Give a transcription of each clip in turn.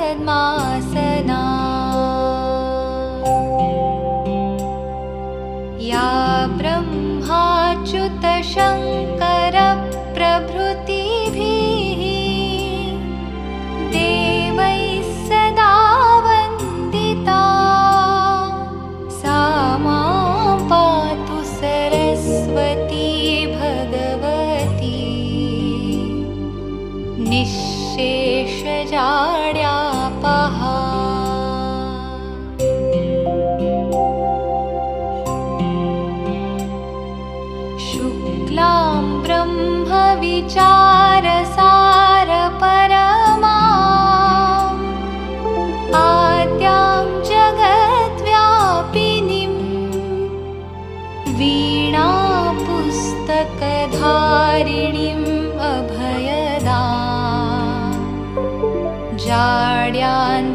श्वेतपद्मासना या ब्रह्माच्युतशङ्करप्रभृतिभिः देवैः सदा वन्दिता सा मां पातु सरस्वती भगवती निःशेषजाड्यापहा शुक्लां ब्रह्मविचारसारपरमाम् आद्यां जगद्व्यापिनीं वीणापुस्तकधारिणीम् अभयदाम् जाड्यान्धकारापहाम्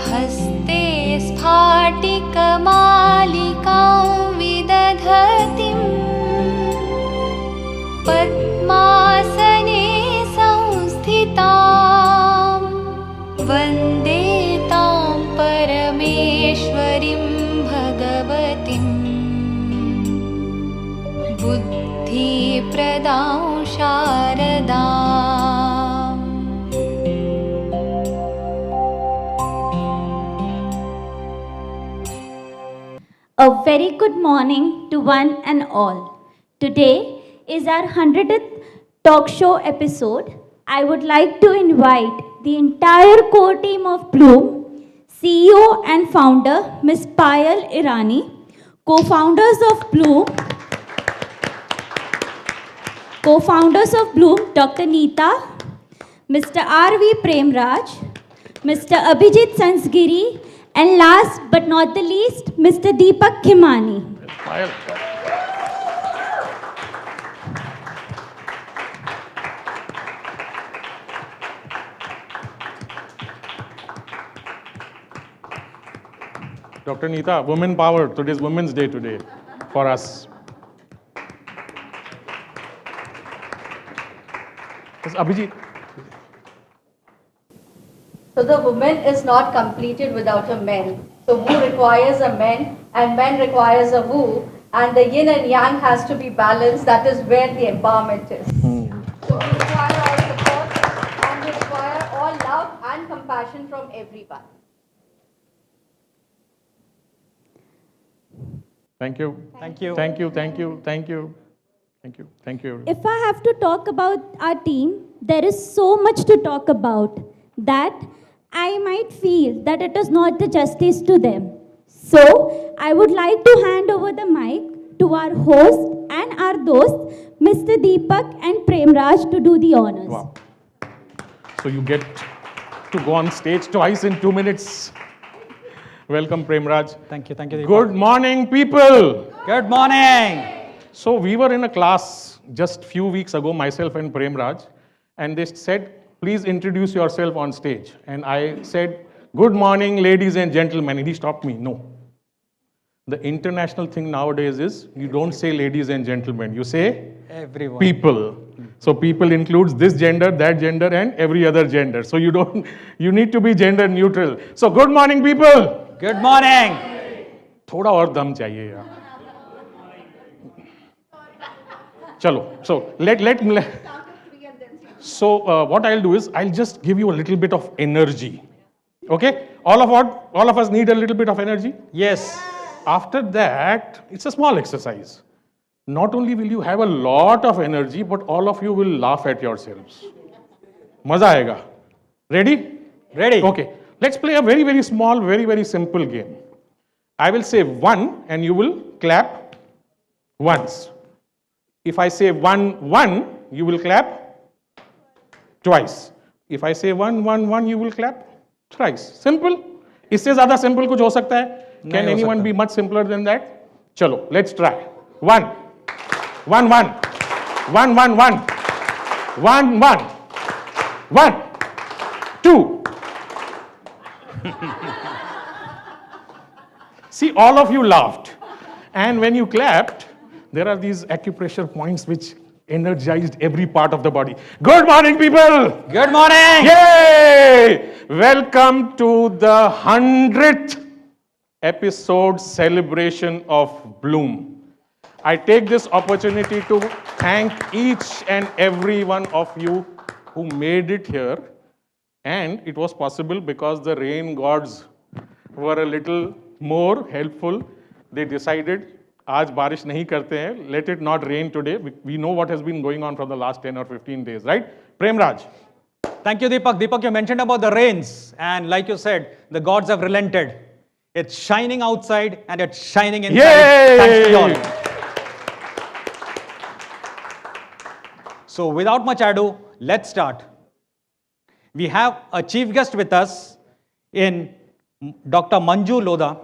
हस्ते स्फाटिकमालिकां विदधतीं पद्मासने संस्थितां वन्दे तां परमेश्वरीं भगवतीं बुद्धिप्रदां शारदाम्। A very good morning to one and all. Today is our 100th talk show episode. I would like to invite the entire core team of Gloom, CEO and founder Ms. Payal Irani, co-founders of Gloom, Dr. Neeta, Mr. R.V. Premraj, Mr. Abhijit Sansgiri, and last but not the least, Mr. Deepak Khimani. Dr. Neeta, women power. Today's Women's Day today for us. Yes, Abhijit. So the woman is not completed without a man. So woo requires a man and man requires a woo, and the yin and yang has to be balanced. That is where the empowerment is. So we require all support and we require all love and compassion from everyone. Thank you. Thank you. Thank you. Thank you. Thank you. Thank you. Thank you. If I have to talk about our team, there is so much to talk about that I might feel that it is not the justice to them. So, I would like to hand over the mic to our host and our dost, Mr. Deepak and Premraj, to do the honors. Wow. So you get to go on stage twice in 2 minutes. Welcome, Premraj. Thank you. Thank you, Deepak. Good morning, people. Good morning. So we were in a class just few weeks ago, myself and Premraj, and they said, please introduce yourself on stage. And I said, good morning, ladies and gentlemen. And he stopped me. No. The international thing nowadays is you don't say ladies and gentlemen. You say Everyone. people. So people includes this gender, that gender, and every other gender. So you need to be gender neutral. So good morning, people. Good morning. थोड़ा और दम चाहिए यार. Chalo. So So what I'll do is I'll just give you a little bit of energy. Okay? All of us need a little bit of energy. Yes. After that, it's a small exercise. Not only will you have a lot of energy, but all of you will laugh at yourselves. Maza aega. Ready? Ready. Okay. Let's play a very, very small, very, very simple game. I will say one and you will clap once. If I say one, you will clap twice. If I say one, you will clap thrice. Simple. इससे ज़्यादा simple कुछ हो सकता है? Can anyone be much simpler than that? चलो, let's try. One. 2. See, all of you laughed. And when you clapped, there are these acupressure points which energized every part of the body. Good morning, people! Good morning. Yay! Welcome to the 100th episode celebration of Gloom. I take this opportunity to thank each and every one of you who made it here. And it was possible because the rain gods were a little more helpful. They decided, आज बारिश नहीं करते हैं, let it not rain today. We know what has been going on for the last 10 or 15 days, right? Premraj. Thank you, Deepak. Deepak, you mentioned about the rains. And like you said, the gods have relented. It's shining outside and it's shining inside. Yay! Thanks to you all. So without much ado, let's start. We have a chief guest with us in Dr. Manju Lodha,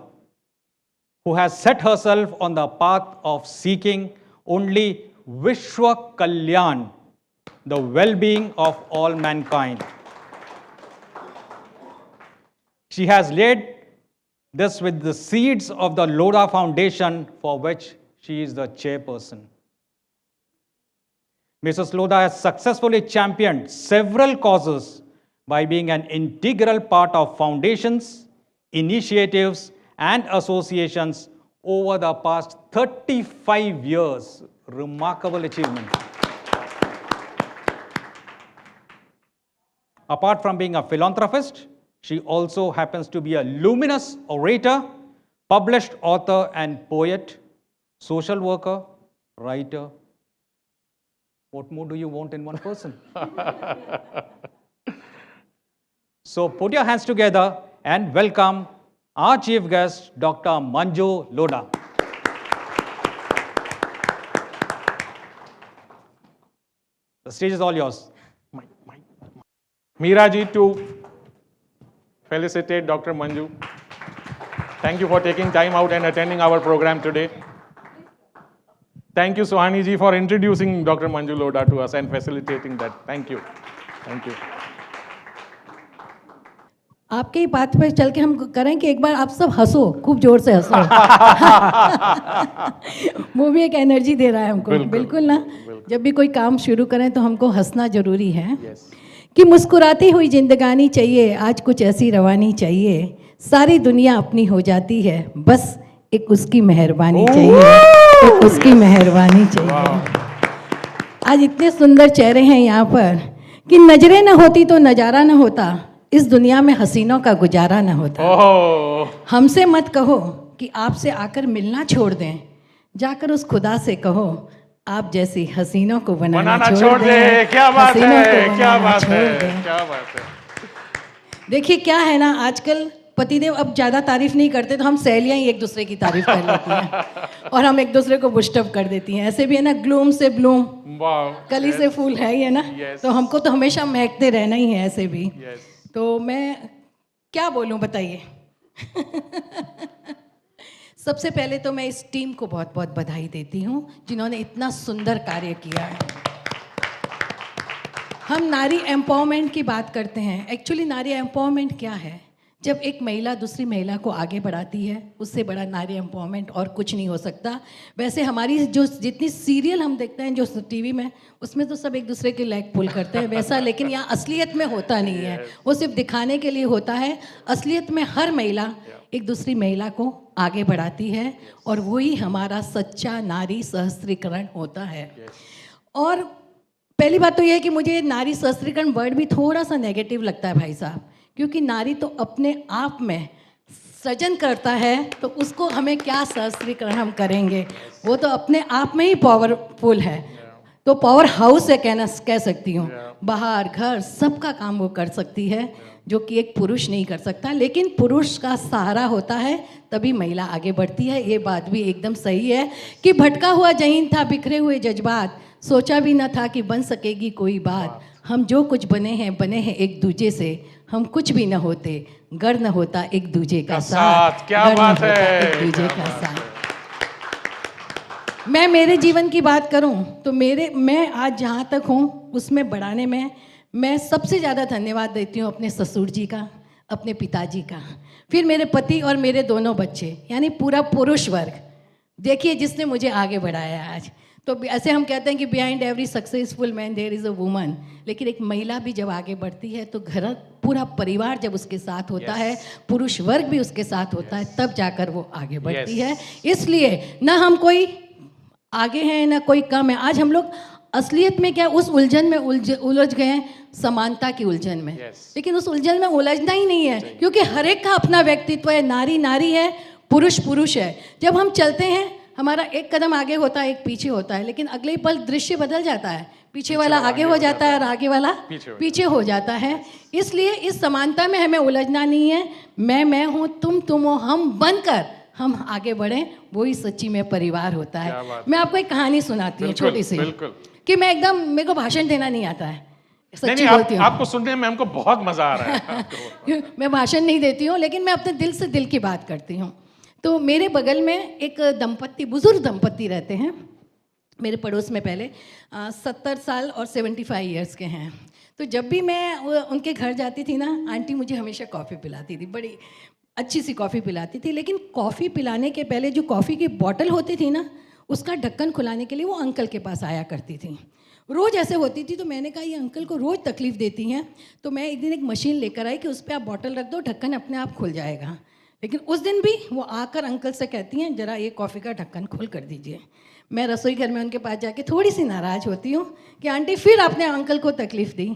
who has set herself on the path of seeking only Vishwa Kalyan, the well-being of all mankind. She has laid this with the seeds of the Lodha Foundation, for which she is the chairperson. Mrs. Lodha has successfully championed several causes by being an integral part of foundations, initiatives, and associations over the past 35 years. Remarkable achievement. Apart from being a philanthropist, she also happens to be a luminous orator, published author and poet, social worker, writer. What more do you want in one person? So put your hands together and welcome our chief guest, Dr. Manju Lodha. The stage is all yours. Meera ji, to felicitate Dr. Manju. Thank you for taking time out and attending our program today. Thank you, Sohani ji, for introducing Dr. Manju Lodha to us and facilitating that. Thank you. Thank you. आपके ही बात पर चल के हम करें कि एक बार आप सब हंसो, खूब जोर से हंसो। वो भी एक एनर्जी दे रहा है हमको। बिल्कुल ना, जब भी कोई काम शुरू करें तो हमको हंसना जरूरी है। कि मुस्कुराती हुई जिंदगानी चाहिए, आज कुछ ऐसी रवानी चाहिए, सारी दुनिया अपनी हो जाती है, बस एक उसकी मेहरबानी चाहिए, एक उसकी मेहरबानी चाहिए। आज इतने सुंदर चेहरे हैं यहाँ पर कि नजरें न होती तो नज़ारा न होता, इस दुनिया में हसीनों का गुजारा न होता। हमसे मत कहो कि आपसे आकर मिलना छोड़ दें, जाकर उस खुदा से कहो आप जैसी हसीनों को बनाना छोड़ दें। क्या बात है, क्या बात है, क्या बात है। देखिए क्या है ना, आजकल पतिदेव अब ज़्यादा तारीफ नहीं करते तो हम सहेलियाँ ही एक दूसरे की तारीफ कर लेती हैं और हम एक दूसरे को बुस्टअप कर देती हैं। ऐसे भी है ना, ग्लूम से ब्लूम, कली से फूल है ही है ना, तो हमको तो हमेशा महकते रहना ही है ऐसे भी। तो मैं क्या बोलूं बताइए। सबसे पहले तो मैं इस टीम को बहुत बहुत बधाई देती हूं जिन्होंने इतना सुंदर कार्य किया है। हम नारी एम्पावरमेंट की बात करते हैं, एक्चुअली नारी एम्पावरमेंट क्या है? जब एक महिला दूसरी महिला को आगे बढ़ाती है, उससे बड़ा नारी एम्पावरमेंट और कुछ नहीं हो सकता। वैसे हमारी जो जितनी सीरियल हम देखते हैं जो टीवी में, उसमें तो सब एक दूसरे के लेग पुल करते हैं वैसा, लेकिन यहाँ असलियत में होता नहीं है। वो सिर्फ दिखाने के लिए होता है। असलियत में हर महिला एक दूसरी महिला को आगे बढ़ाती है और वही हमारा सच्चा नारी सशस्त्रीकरण होता है। और पहली बात तो यह है कि मुझे नारी सशस्त्रीकरण वर्ड भी थोड़ा सा नेगेटिव लगता है भाई साहब, क्योंकि नारी तो अपने आप में सृजन करता है, तो उसको हमें क्या सशस्त्रीकरण हम करेंगे? वो तो अपने आप में ही पावरफुल है, तो पावर हाउस है कह सकती हूँ। बाहर घर सबका काम वो कर सकती है जो कि एक पुरुष नहीं कर सकता, लेकिन पुरुष का सहारा होता है तभी महिला आगे बढ़ती है। ये बात भी एकदम सही है कि भटका हुआ जहीन था, बिखरे हुए जज्बात, सोचा भी न था कि बन सकेगी कोई बात। हम जो कुछ बने हैं एक दूजे से, हम कुछ भी न होते गर न होता एक दूजे का साथ। क्या बात है, एक दूजे का साथ। मैं मेरे जीवन की बात करूं तो मैं आज जहां तक हूं उसमें बढ़ाने में मैं सबसे ज़्यादा धन्यवाद देती हूँ अपने ससुर जी का, अपने पिताजी का, फिर मेरे पति और मेरे दोनों बच्चे, यानी पूरा पुरुष वर्ग। देखिए जिसने मुझे आगे बढ़ाया आज। तो ऐसे हम कहते हैं कि behind every successful man there is a woman, लेकिन एक महिला भी जब आगे बढ़ती है तो घर पूरा परिवार जब उसके साथ होता है, पुरुष वर्ग भी उसके साथ होता है, तब जाकर वो आगे बढ़ती है। इसलिए ना हम कोई आगे हैं ना कोई कम है। आज हम लोग असलियत में क्या उस उलझन में उलझ गए हैं, समानता की उलझन में। लेकिन उस उलझन में उलझना ही नहीं है, क्योंकि हर एक का अपना व्यक्तित्व है। नारी नारी है, पुरुष पुरुष है। जब हम चलते हैं हमारा एक कदम आगे होता है, एक पीछे होता है, लेकिन अगले पल दृश्य बदल जाता है, पीछे वाला आगे हो जाता है और आगे वाला पीछे हो जाता है। इसलिए इस समानता में हमें उलझना नहीं है। मैं हूँ, तुम हो, हम बनकर हम आगे बढ़ें, वही सच्ची में परिवार होता है। मैं आपको एक कहानी सुनाती हूँ छोटी सी, कि मैं एकदम, मेरे को भाषण देना नहीं आता है, सच्ची बोलती हूँ। आपको सुनने में हमको बहुत मजा आ रहा है। मैं भाषण नहीं देती हूँ, लेकिन मैं अपने दिल से दिल की बात करती हूँ। तो मेरे बगल में एक दंपत्ति, बुजुर्ग दंपत्ति रहते हैं मेरे पड़ोस में। पहले 70 साल और 75 ईयर्स के हैं। तो जब भी मैं उनके घर जाती थी ना, आंटी मुझे हमेशा कॉफ़ी पिलाती थी, बड़ी अच्छी सी कॉफ़ी पिलाती थी। लेकिन कॉफ़ी पिलाने के पहले जो कॉफ़ी की बॉटल होती थी ना, उसका ढक्कन खुलाने के लिए वो अंकल के पास आया करती थी। रोज़ ऐसे होती थी। तो मैंने कहा ये अंकल को रोज़ तकलीफ़ देती हैं, तो मैं एक दिन एक मशीन लेकर आई कि उस पर आप बॉटल रख दो, ढक्कन अपने आप खुल जाएगा। लेकिन उस दिन भी वो आकर अंकल से कहती हैं ज़रा ये कॉफ़ी का ढक्कन खोल कर दीजिए। मैं रसोई घर में उनके पास जाके थोड़ी सी नाराज़ होती हूँ कि आंटी फिर आपने अंकल को तकलीफ़ दी।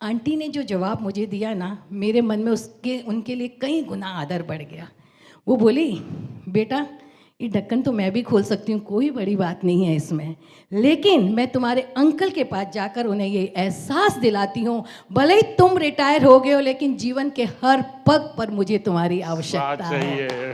आंटी ने जो जवाब मुझे दिया ना, मेरे मन में उनके लिए कई गुना आदर बढ़ गया। वो बोली, बेटा ये ढक्कन तो मैं भी खोल सकती हूँ, कोई बड़ी बात नहीं है इसमें, लेकिन मैं तुम्हारे अंकल के पास जाकर उन्हें ये एहसास दिलाती हूँ, भले ही तुम रिटायर हो गए हो, लेकिन जीवन के हर पग पर मुझे तुम्हारी आवश्यकता है।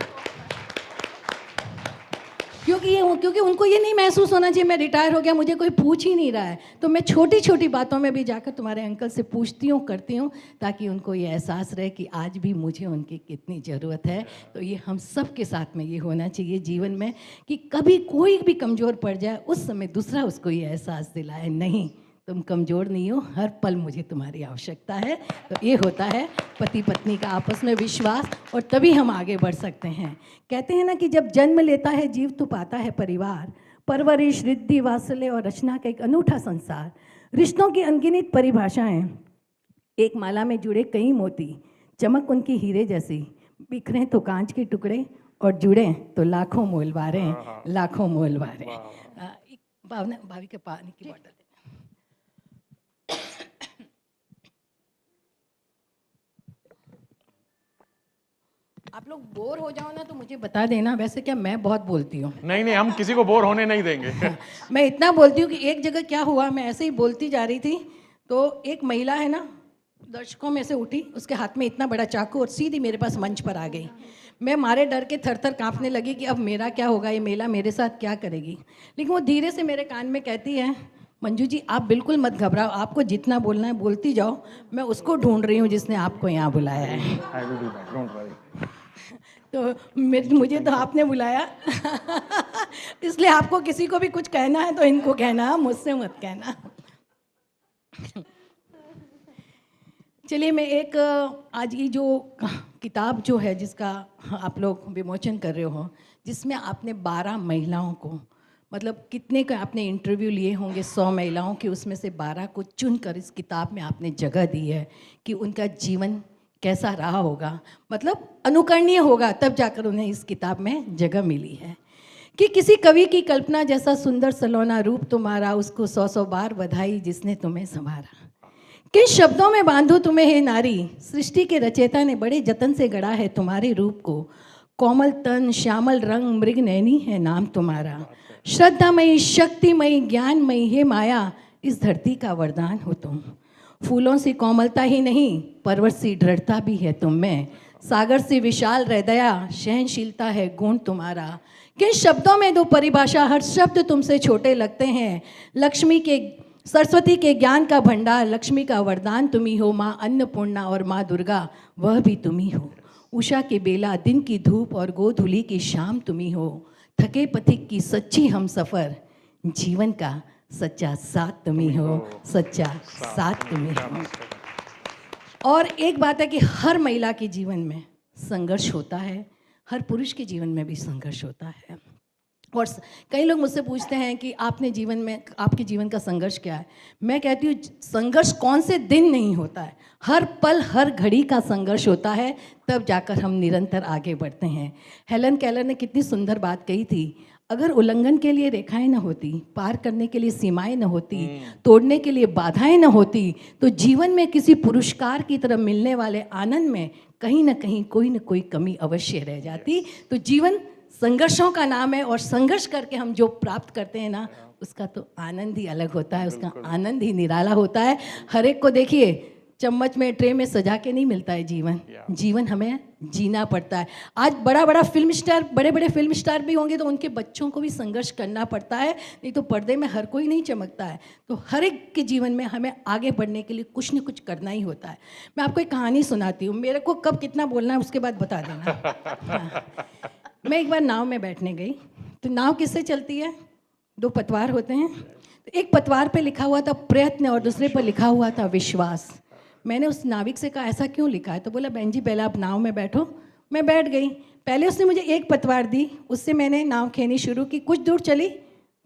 क्योंकि उनको ये नहीं महसूस होना चाहिए मैं रिटायर हो गया, मुझे कोई पूछ ही नहीं रहा है। तो मैं छोटी छोटी बातों में भी जाकर तुम्हारे अंकल से पूछती हूँ, करती हूँ, ताकि उनको ये एहसास रहे कि आज भी मुझे उनकी कितनी ज़रूरत है। तो ये हम सब के साथ में ये होना चाहिए जीवन में कि कभी कोई भी कमज़ोर पड़ जाए, उस समय दूसरा उसको ये एहसास दिलाए, नहीं तुम कमज़ोर नहीं हो, हर पल मुझे तुम्हारी आवश्यकता है। तो ये होता है पति पत्नी का आपस में विश्वास, और तभी हम आगे बढ़ सकते हैं। कहते हैं ना कि जब जन्म लेता है जीव तो पाता है परिवार, परवरिश, रिद्धि, वात्सल्य और रचना का एक अनूठा संसार। रिश्तों की अनगिनत परिभाषाएं, एक माला में जुड़े कई मोती, चमक उनकी हीरे जैसी, बिखरे तो कांच के टुकड़े और जुड़े तो लाखों मोलवारे, लाखों मोलवारे। भावना भाभी के पानी की बोतल। आप लोग बोर हो जाओ ना तो मुझे बता देना, वैसे क्या मैं बहुत बोलती हूँ। नहीं नहीं, हम किसी को बोर होने नहीं देंगे। मैं इतना बोलती हूँ कि एक जगह क्या हुआ, मैं ऐसे ही बोलती जा रही थी तो एक महिला है ना दर्शकों में से उठी, उसके हाथ में इतना बड़ा चाकू और सीधी मेरे पास मंच पर आ गई। मैं मारे डर के थर थर काँपने लगी कि अब मेरा क्या होगा, ये महिला मेरे साथ क्या करेगी। लेकिन वो धीरे से मेरे कान में कहती है, मंजू जी आप बिल्कुल मत घबराओ, आपको जितना बोलना है बोलती जाओ, मैं उसको ढूंढ रही हूँ जिसने आपको यहाँ बुलाया है। तो मुझे तो आपने बुलाया इसलिए आपको किसी को भी कुछ कहना है तो इनको कहना, मुझसे मत कहना। चलिए मैं एक आज की जो किताब जो है जिसका आप लोग विमोचन कर रहे हो, जिसमें आपने 12 महिलाओं को, मतलब कितने का आपने इंटरव्यू लिए होंगे, 100 महिलाओं के, उसमें से 12 को चुनकर इस किताब में आपने जगह दी है कि उनका जीवन कैसा रहा होगा, मतलब अनुकरणीय होगा, तब जाकर उन्हें इस किताब में जगह मिली है। कि किसी कवि की कल्पना जैसा सुंदर सलोना रूप तुम्हारा, उसको 100 बार बधाई जिसने तुम्हें संवारा। किन शब्दों में बांधो तुम्हें हे नारी, सृष्टि के रचयिता ने बड़े जतन से गढ़ा है तुम्हारे रूप को। कोमल तन, श्यामल रंग, मृग नैनी है नाम तुम्हारा। श्रद्धामयी, शक्तिमयी, ज्ञानमयी हे माया, इस धरती का वरदान हो तुम। फूलों सी कोमलता ही नहीं, पर्वत सी दृढ़ता भी है तुम में। सागर से विशाल हृदया, सहनशीलता है गुण तुम्हारा। किन शब्दों में दो परिभाषा, हर शब्द तुमसे छोटे लगते हैं। लक्ष्मी के, सरस्वती के ज्ञान का भंडार, लक्ष्मी का वरदान तुम ही हो। माँ अन्नपूर्णा और माँ दुर्गा वह भी तुम ही हो। उषा के बेला, दिन की धूप और गोधूली की शाम तुम ही हो। थके पथिक की सच्ची हम सफ़र, जीवन का सच्चा साथ तुम ही हो, सच्चा साथ तुम ही हो। और एक बात है कि हर महिला के जीवन में संघर्ष होता है, हर पुरुष के जीवन में भी संघर्ष होता है। और कई लोग मुझसे पूछते हैं कि आपने जीवन में, आपके जीवन का संघर्ष क्या है। मैं कहती हूँ संघर्ष कौन से दिन नहीं होता है, हर पल हर घड़ी का संघर्ष होता है, तब जाकर हम निरंतर आगे बढ़ते हैं। हेलन केलर ने कितनी सुंदर बात कही थी, अगर उल्लंघन के लिए रेखाएं न होती, पार करने के लिए सीमाएं न होती, तोड़ने के लिए बाधाएं न होती, तो जीवन में किसी पुरस्कार की तरह मिलने वाले आनंद में कहीं ना कहीं कोई न कोई कमी अवश्य रह जाती। तो जीवन संघर्षों का नाम है, और संघर्ष करके हम जो प्राप्त करते हैं ना, उसका तो आनंद ही अलग होता है, उसका आनंद ही निराला होता है। हर एक को देखिए, चम्मच में, ट्रे में सजा के नहीं मिलता है जीवन, जीवन हमें जीना पड़ता है। आज बड़ा बड़ा फिल्म स्टार, बड़े बड़े फिल्म स्टार भी होंगे तो उनके बच्चों को भी संघर्ष करना पड़ता है, नहीं तो पर्दे में हर कोई नहीं चमकता है। तो हर एक के जीवन में हमें आगे बढ़ने के लिए कुछ न कुछ करना ही होता है। मैं आपको एक कहानी सुनाती हूँ, मेरे को कब कितना बोलना है उसके बाद बता देना। हाँ। मैं एक बार नाव में बैठने गई, तो नाव किससे चलती है, 2 पतवार होते हैं। तो एक पतवार पे लिखा हुआ था प्रयत्न और दूसरे पर लिखा हुआ था विश्वास। मैंने उस नाविक से कहा ऐसा क्यों लिखा है, तो बोला बहन जी पहले आप नाव में बैठो। मैं बैठ गई, पहले उसने मुझे एक पतवार दी, उससे मैंने नाव खेनी शुरू की, कुछ दूर चली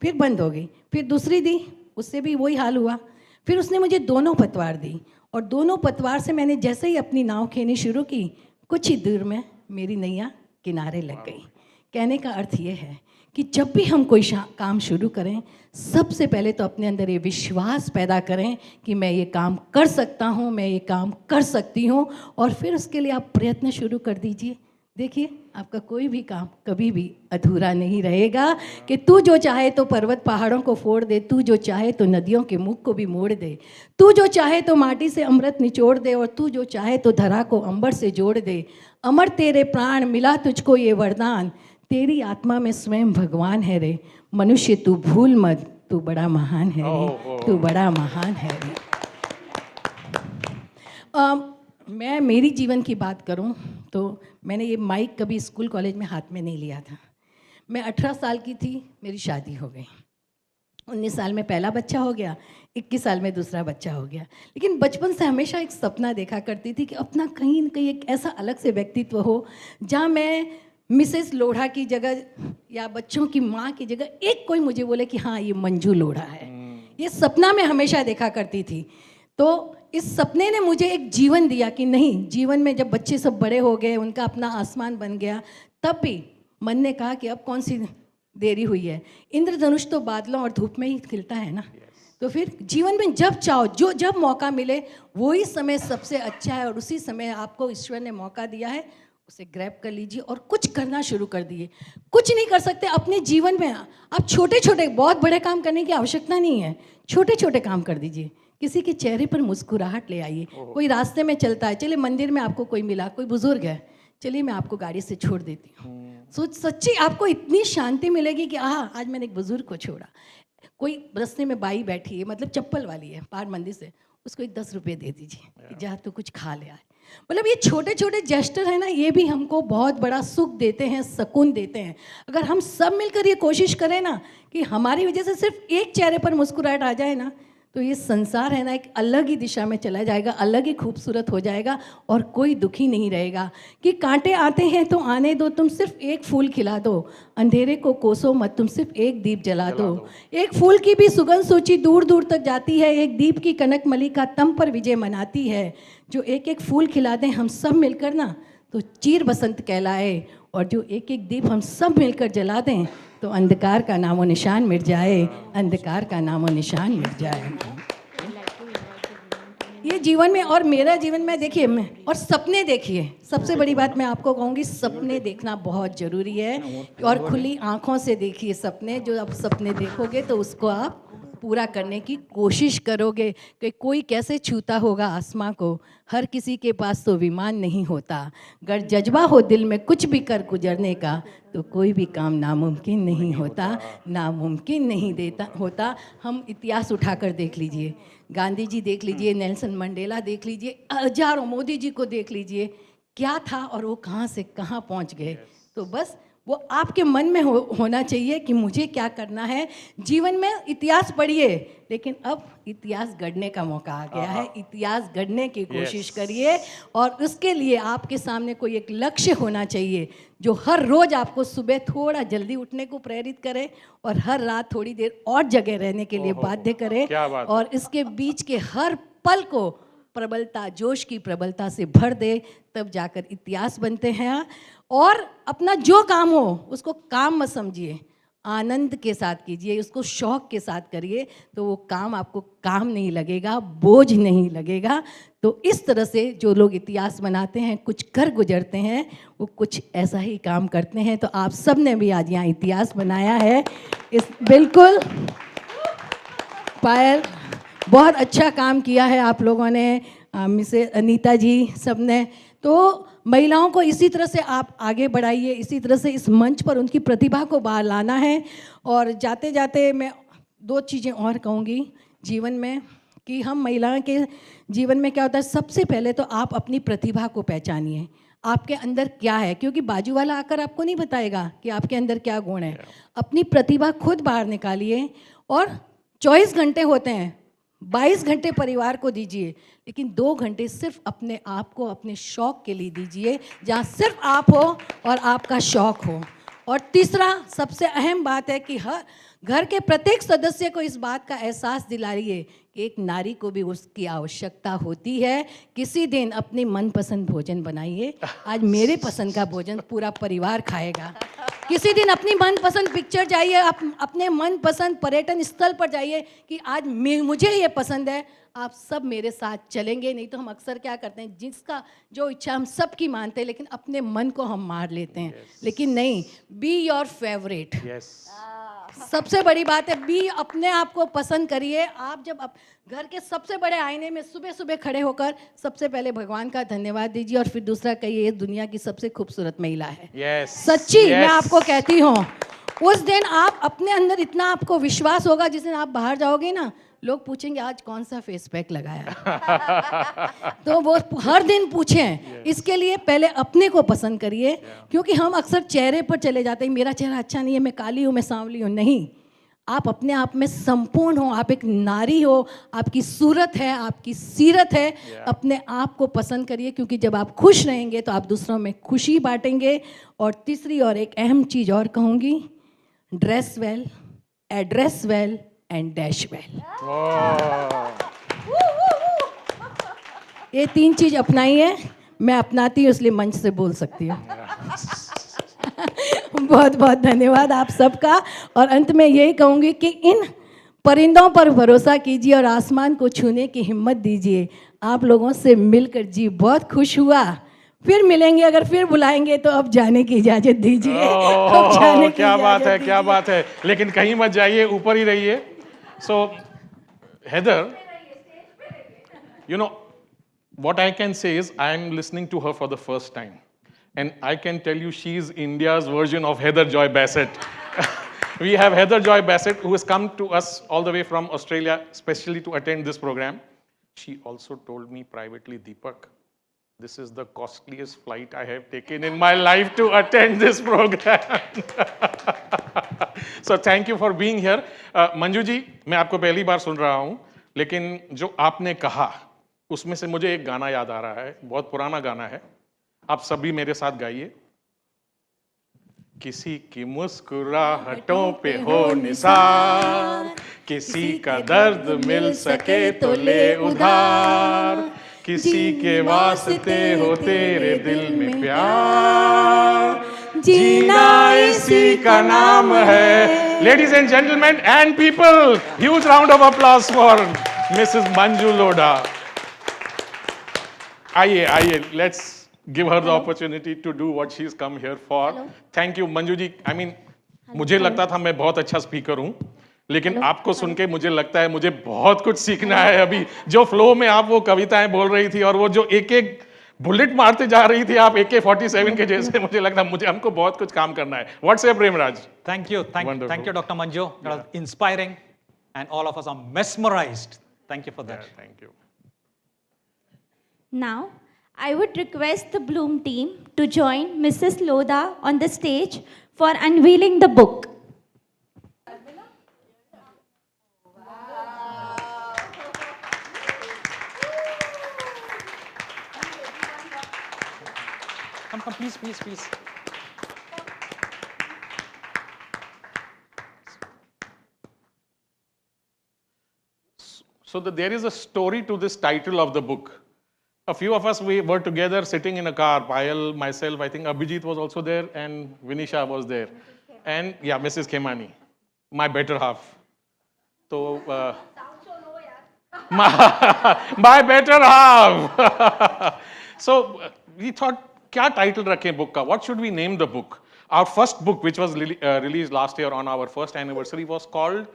फिर बंद हो गई, फिर दूसरी दी, उससे भी वही हाल हुआ। फिर उसने मुझे दोनों पतवार दी, और दोनों पतवार से मैंने जैसे ही अपनी नाव खेनी शुरू की, कुछ ही दूर में मेरी नैया किनारे लग गई। कहने का अर्थ ये है कि जब भी हम कोई काम शुरू करें, सबसे पहले तो अपने अंदर ये विश्वास पैदा करें कि मैं ये काम कर सकता हूँ, मैं ये काम कर सकती हूँ, और फिर उसके लिए आप प्रयत्न शुरू कर दीजिए। देखिए आपका कोई भी काम कभी भी अधूरा नहीं रहेगा। कि तू जो चाहे तो पर्वत पहाड़ों को फोड़ दे, तू जो चाहे तो नदियों के मुख को भी मोड़ दे, तू जो चाहे तो माटी से अमृत निचोड़ दे, और तू जो चाहे तो धरा को अंबर से जोड़ दे। अमर तेरे प्राण, मिला तुझको ये वरदान, तेरी आत्मा में स्वयं भगवान है रे। मनुष्य तू भूल मत, तू बड़ा महान है रे, तू बड़ा महान है रे। मैं मेरी जीवन की बात करूं तो मैंने ये माइक कभी स्कूल कॉलेज में हाथ में नहीं लिया था। मैं 18 साल की थी, मेरी शादी हो गई, 19 साल में पहला बच्चा हो गया, 21 साल में दूसरा बच्चा हो गया। लेकिन बचपन से हमेशा एक सपना देखा करती थी कि अपना कहीं न कहीं एक ऐसा अलग से व्यक्तित्व हो, जहाँ मैं मिसेस लोढ़ा की जगह या बच्चों की माँ की जगह एक कोई मुझे बोले कि हाँ, ये मंजू लोढ़ा है। ये सपना मैं हमेशा देखा करती थी। तो इस सपने ने मुझे एक जीवन दिया कि नहीं, जीवन में जब बच्चे सब बड़े हो गए, उनका अपना आसमान बन गया, तब भी मन ने कहा कि अब कौन सी देरी हुई है। इंद्रधनुष तो बादलों और धूप में ही खिलता है ना। तो फिर जीवन में जब चाहो, जब मौका मिले, वही समय सबसे अच्छा है, और उसी समय आपको ईश्वर ने मौका दिया है, उसे ग्रैब कर लीजिए और कुछ करना शुरू कर दिए। कुछ नहीं कर सकते अपने जीवन में, आप छोटे छोटे, बहुत बड़े काम करने की आवश्यकता नहीं है, छोटे छोटे काम कर दीजिए। किसी के चेहरे पर मुस्कुराहट ले आइए। कोई रास्ते में चलता है, चलिए मंदिर में आपको कोई मिला, कोई बुजुर्ग है, चलिए मैं आपको गाड़ी से छोड़ देती हूँ। सच्ची आपको इतनी शांति मिलेगी कि आज मैंने एक बुजुर्ग को छोड़ा। कोई रास्ते में बाई बैठी है, मतलब चप्पल वाली है, पार मंदिर से, उसको एक 10 रुपये दे दीजिए, जा तो कुछ खा ले आए। मतलब ये छोटे छोटे जेस्टर है ना, ये भी हमको बहुत बड़ा सुख देते हैं, सुकून देते हैं। अगर हम सब मिलकर ये कोशिश करें ना कि हमारी वजह से सिर्फ एक चेहरे पर मुस्कुराहट आ जाए ना, तो ये संसार है ना एक अलग ही दिशा में चला जाएगा, अलग ही खूबसूरत हो जाएगा, और कोई दुखी नहीं रहेगा। कि कांटे आते हैं तो आने दो, तुम सिर्फ एक फूल खिला दो, अंधेरे को कोसो मत, तुम सिर्फ एक दीप जला दो। एक फूल की भी सुगंध सूची दूर दूर तक जाती है, एक दीप की कनक मलिका तम पर विजय मनाती है। जो एक एक फूल खिला दें हम सब मिलकर ना, तो चीर बसंत कहलाए, और जो एक एक दीप हम सब मिलकर जला दें, तो अंधकार का नामो निशान मिट जाए, अंधकार का नामो निशान मिट जाए। ये जीवन में, और मेरा जीवन में देखिए, मैं और सपने देखिए, सबसे बड़ी बात मैं आपको कहूँगी, सपने देखना बहुत ज़रूरी है, और खुली आंखों से देखिए सपने। जो आप सपने देखोगे तो उसको आप पूरा करने की कोशिश करोगे। कि कोई कैसे छूता होगा आसमां को, हर किसी के पास तो विमान नहीं होता, अगर जज्बा हो दिल में कुछ भी कर गुजरने का, तो कोई भी काम नामुमकिन नहीं होता, नामुमकिन नहीं देता होता। हम इतिहास उठाकर देख लीजिए, गांधी जी देख लीजिए, नेल्सन मंडेला देख लीजिए, हजारों, मोदी जी को देख लीजिए, क्या था और वो कहाँ से कहाँ पहुँच गए। तो बस वो आपके मन में होना चाहिए कि मुझे क्या करना है जीवन में। इतिहास पढ़िए, लेकिन अब इतिहास गढ़ने का मौका आ गया है, इतिहास गढ़ने की कोशिश करिए, और उसके लिए आपके सामने कोई एक लक्ष्य होना चाहिए, जो हर रोज़ आपको सुबह थोड़ा जल्दी उठने को प्रेरित करे, और हर रात थोड़ी देर और जगह रहने के लिए बाध्य करे, और इसके बीच के हर पल को प्रबलता, जोश की प्रबलता से भर दे, तब जाकर इतिहास बनते हैं। और अपना जो काम हो उसको काम मत समझिए, आनंद के साथ कीजिए, उसको शौक के साथ करिए, तो वो काम आपको काम नहीं लगेगा, बोझ नहीं लगेगा। तो इस तरह से जो लोग इतिहास बनाते हैं, कुछ कर गुजरते हैं, वो कुछ ऐसा ही काम करते हैं। तो आप सब ने भी आज यहाँ इतिहास बनाया है। बिल्कुल पायल, बहुत अच्छा काम किया है आप लोगों ने, मिसेस अनीता जी, सब ने। तो महिलाओं को इसी तरह से आप आगे बढ़ाइए, इसी तरह से इस मंच पर उनकी प्रतिभा को बाहर लाना है। और जाते जाते मैं 2 चीज़ें और कहूँगी जीवन में, कि हम महिलाओं के जीवन में क्या होता है, सबसे पहले तो आप अपनी प्रतिभा को पहचानिए, आपके अंदर क्या है, क्योंकि बाजू वाला आकर आपको नहीं बताएगा कि आपके अंदर क्या गुण है। अपनी प्रतिभा खुद बाहर निकालिए, और 24 घंटे होते हैं, 22 घंटे परिवार को दीजिए, लेकिन 2 घंटे सिर्फ अपने आप को, अपने शौक के लिए दीजिए, जहाँ सिर्फ आप हो और आपका शौक हो। और तीसरा सबसे अहम बात है कि हर घर के प्रत्येक सदस्य को इस बात का एहसास दिलाइए कि एक नारी को भी उसकी आवश्यकता होती है। किसी दिन अपनी मनपसंद भोजन बनाइए, आज मेरे पसंद का भोजन पूरा परिवार खाएगा। किसी दिन अपनी मनपसंद पिक्चर जाइए, अपने मनपसंद पर्यटन स्थल पर जाइए कि आज मुझे ये पसंद है, आप सब मेरे साथ चलेंगे। नहीं तो हम अक्सर क्या करते हैं, जिसका जो इच्छा हम सब की मानते हैं, लेकिन अपने मन को हम मार लेते हैं। लेकिन नहीं, बी योर फेवरेट। सबसे बड़ी बात है, बी, अपने आप को पसंद करिए। आप जब घर के सबसे बड़े आईने में सुबह सुबह खड़े होकर सबसे पहले भगवान का धन्यवाद दीजिए, और फिर दूसरा कहिए ये दुनिया की सबसे खूबसूरत महिला है। सच्ची मैं आपको कहती हूँ, उस दिन आप अपने अंदर इतना आपको विश्वास होगा, जिस दिन आप बाहर जाओगे ना, लोग पूछेंगे आज कौन सा फेस पैक लगाया। तो वो हर दिन पूछें। इसके लिए पहले अपने को पसंद करिए, क्योंकि हम अक्सर चेहरे पर चले जाते हैं, मेरा चेहरा अच्छा नहीं है, मैं काली हूँ, मैं सांवली हूँ। नहीं, आप अपने आप में संपूर्ण हो, आप एक नारी हो, आपकी सूरत है, आपकी सीरत है। अपने आप को पसंद करिए, क्योंकि जब आप खुश रहेंगे तो आप दूसरों में खुशी बांटेंगे। और तीसरी और एक अहम चीज़ और कहूँगी, dress well, address well and dash well. ये 3 चीज़ अपनाई है, मैं अपनाती हूँ इसलिए मंच से बोल सकती हूँ। बहुत बहुत धन्यवाद आप सबका। और अंत में यही कहूँगी कि इन परिंदों पर भरोसा कीजिए और आसमान को छूने की हिम्मत दीजिए। आप लोगों से मिलकर जी बहुत खुश हुआ। फिर मिलेंगे, अगर फिर बुलाएंगे तो अब जाने की इजाज़त दीजिए। अब जाने की क्या बात है, इजाज़त क्या दीजिए। बात है। लेकिन कहीं मत जाइए, ऊपर ही रहिए। सो Heather, you know, what I can say is I am listening to her for the first time. And I can tell you she's India's version of Heather Joy Bassett. We have Heather Joy Bassett, who has come to us all the way from Australia, especially to attend this program. She also told me privately, Deepak, this is the costliest flight I have taken in my life to attend this program. So thank you for being here. Manju ji, मैं आपको पहली बार सुन रहा हूँ, लेकिन जो आपने कहा उसमें से मुझे एक गाना याद आ रहा है, बहुत पुराना गाना है। आप सभी मेरे साथ गाइए। किसी की मुस्कुराहटों पे हो निसार, किसी का दर्द मिल सके तो ले उधार, किसी के वास्ते हो तेरे दिल में प्यार, जीना इसी का नाम है। Ladies and gentlemen and people, huge round of applause for Mrs. Manju Lodha. आइए, let's give her the opportunity to do what she's come here for. Thank you, Manju ji. I mean, मुझे लगता था मैं बहुत अच्छा speaker हूँ, लेकिन आपको सुन के मुझे लगता है मुझे बहुत कुछ सीखना है अभी। जो फ्लो में आप वो कविताएं बोल रही थी और वो जो एक एक बुलेट मारते जा रही थी आप AK-47 के जैसे, मुझे लगता है हमको बहुत कुछ काम करना है। What's your Premraj? Thank you, Dr. Manju. That was inspiring, and all of us are mesmerized. Thank you for that. Yeah, thank you. Now, I would request the Bloom team to join Mrs. Lodha on the stage for unveiling the book. Come, please. So there is a story to this title of the book. A few of us, we were together sitting in a car, Payal, myself, I think Abhijit was also there, and Vinisha was there. And yeah, Mrs. Khemani, my better half. So, my better half. So, we thought, kya title rakhe book ka? What should we name the book? Our first book, which was released last year on our first anniversary, was called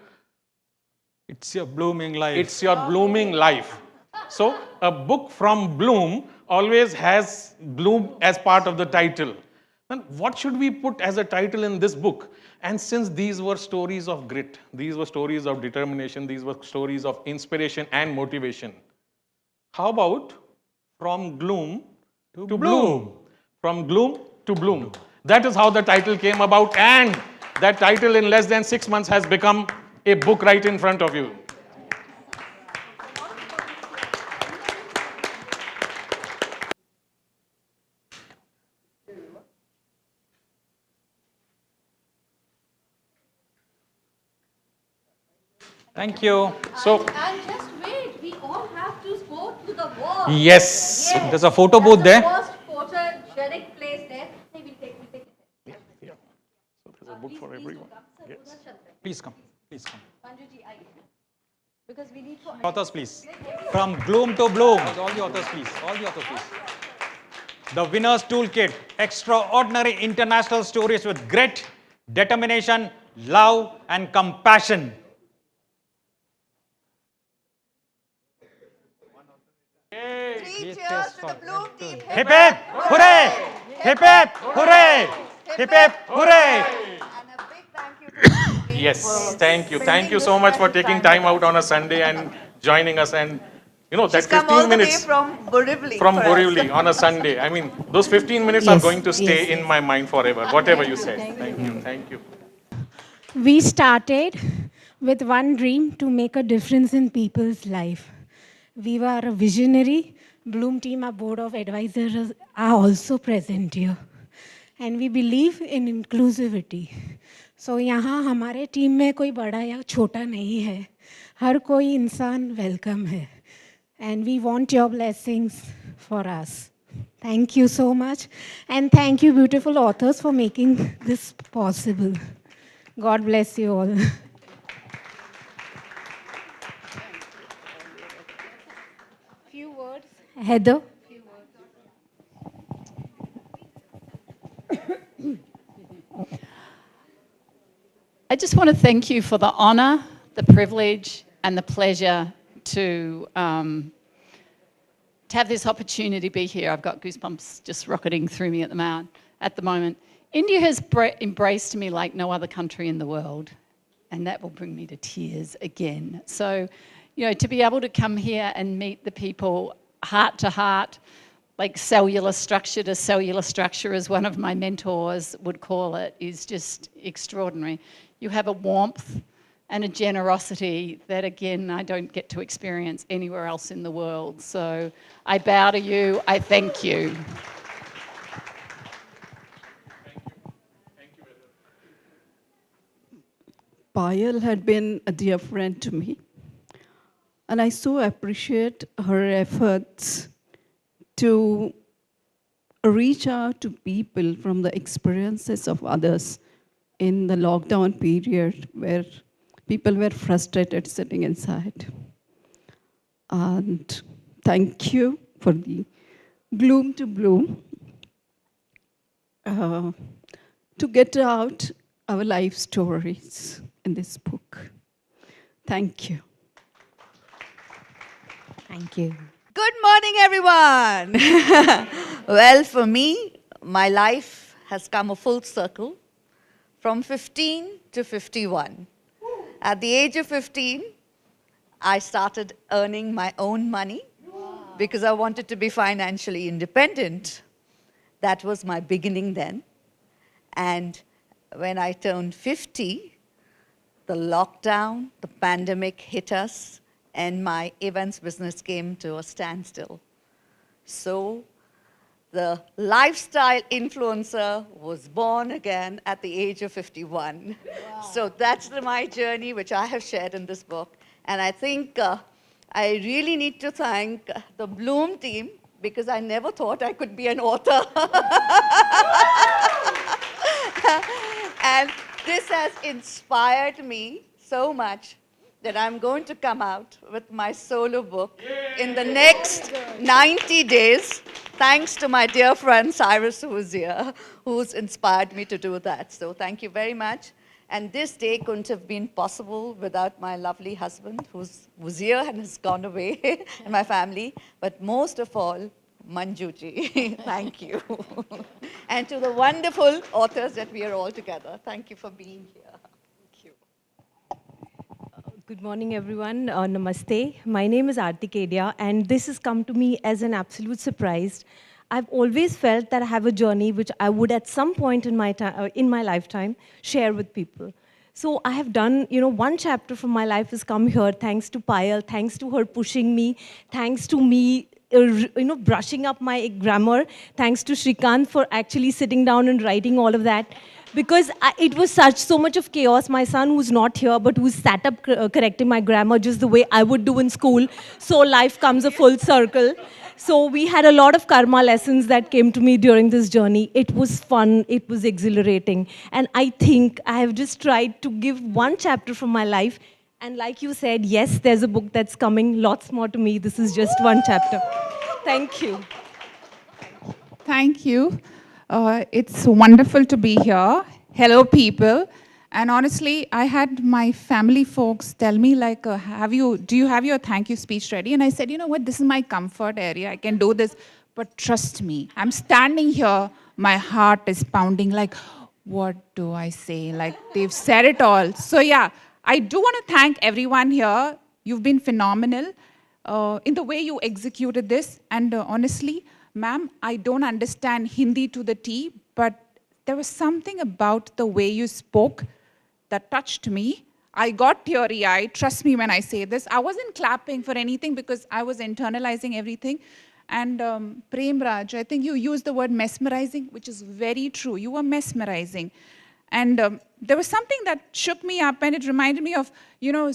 It's Your Blooming Life. It's Your Blooming Life. So a book from Bloom always has Bloom as part of the title. Then what should we put as a title in this book? And since these were stories of grit, these were stories of determination, these were stories of inspiration and motivation, how about From Gloom to Bloom? From Gloom to Bloom. That is how the title came about, and that title in less than 6 months has become a book right in front of you. Thank you. So, And just wait, we all have to go to the wall. yes. There's a photo booth there. That's the most photogenic place there. Hey, we'll take it. Yeah. So there's a book for everyone. Yes. Please come. Manju ji, aaiye. Because we need to. Authors, please. From Gloom to Bloom. All the authors, please. The Winner's Toolkit. Extraordinary international stories with grit, determination, love, and compassion. Three cheers to the Bloom team. Hip hip, hooray! Hip hip, hooray! Hip hip, hooray! And a big thank you to the Bloom team Yes. for Thank you. Thank you spending so this much for special taking time time out on a Sunday and joining us. And you know, that She's come all 15 the way minutes from Borivali. from for us. Borivali on a Sunday. I mean, those 15 minutes are Yes, going to stay yes, in my mind forever, whatever you said. Thank you. We started with one dream to make a difference in people's life. We were a visionary. Bloom team, our board of advisors are also present here. And we believe in inclusivity. So यहाँ हमारे team में कोई बड़ा या छोटा नहीं है. हर कोई इंसान welcome है. And we want your blessings for us. Thank you so much. And thank you, beautiful authors, for making this possible. God bless you all. Few words. Heather. I just want to thank you for the honour, the privilege, and the pleasure to have this opportunity to be here. I've got goosebumps just rocketing through me at the moment. India has embraced me like no other country in the world, and that will bring me to tears again. So, you know, to be able to come here and meet the people heart to heart, like cellular structure to cellular structure, as one of my mentors would call it, is just extraordinary. You have a warmth and a generosity that, again, I don't get to experience anywhere else in the world. So I bow to you. I thank you. Payal had been a dear friend to me, and I so appreciate her efforts to reach out to people from the experiences of others in the lockdown period where people were frustrated sitting inside. And thank you for the Gloom to Bloom to get out our life stories in this book. Thank you. Thank you. Good morning, everyone. Well, for me, my life has come a full circle from 15 to 51. At the age of 15, I started earning my own money because I wanted to be financially independent. That was my beginning then. And when I turned 50, the lockdown, the pandemic hit us, and my events business came to a standstill. So the lifestyle influencer was born again at the age of 51. Wow. So that's my journey, which I have shared in this book. And I think I really need to thank the Bloom team, because I never thought I could be an author. And this has inspired me so much that I'm going to come out with my solo book in the next 90 days, thanks to my dear friend Cyrus, who's here, who's inspired me to do that. So thank you very much. And this day couldn't have been possible without my lovely husband, who's here and has gone away, and my family. But most of all, Manjuji, thank you. And to the wonderful authors that we are all together, thank you for being here. Good morning, everyone. Namaste. My name is Aarti Kedia, and this has come to me as an absolute surprise. I've always felt that I have a journey which I would, at some point in my lifetime, share with people. So I have done, one chapter from my life has come here, thanks to Payal, thanks to her pushing me, thanks to me, brushing up my grammar, thanks to Shrikant for actually sitting down and writing all of that. Because it was so much of chaos. My son, who's not here, but who's sat up correcting my grammar just the way I would do in school. So life comes a full circle. So we had a lot of karma lessons that came to me during this journey. It was fun. It was exhilarating. And I think I have just tried to give one chapter from my life. And like you said, yes, there's a book that's coming. Lots more to me. This is just one chapter. Thank you. Thank you. It's wonderful to be here. Hello, people. And honestly, I had my family folks tell me, like, do you have your thank you speech ready? And I said, you know what, this is my comfort area. I can do this. But trust me, I'm standing here, my heart is pounding like, what do I say? Like, they've said it all. So yeah, I do want to thank everyone here. You've been phenomenal in the way you executed this. And honestly, ma'am, I don't understand Hindi to the T, but there was something about the way you spoke that touched me. I got teary-eyed. Trust me when I say this. I wasn't clapping for anything because I was internalizing everything. And Prem Raj, I think you used the word mesmerizing, which is very true. You were mesmerizing. And there was something that shook me up, and it reminded me of,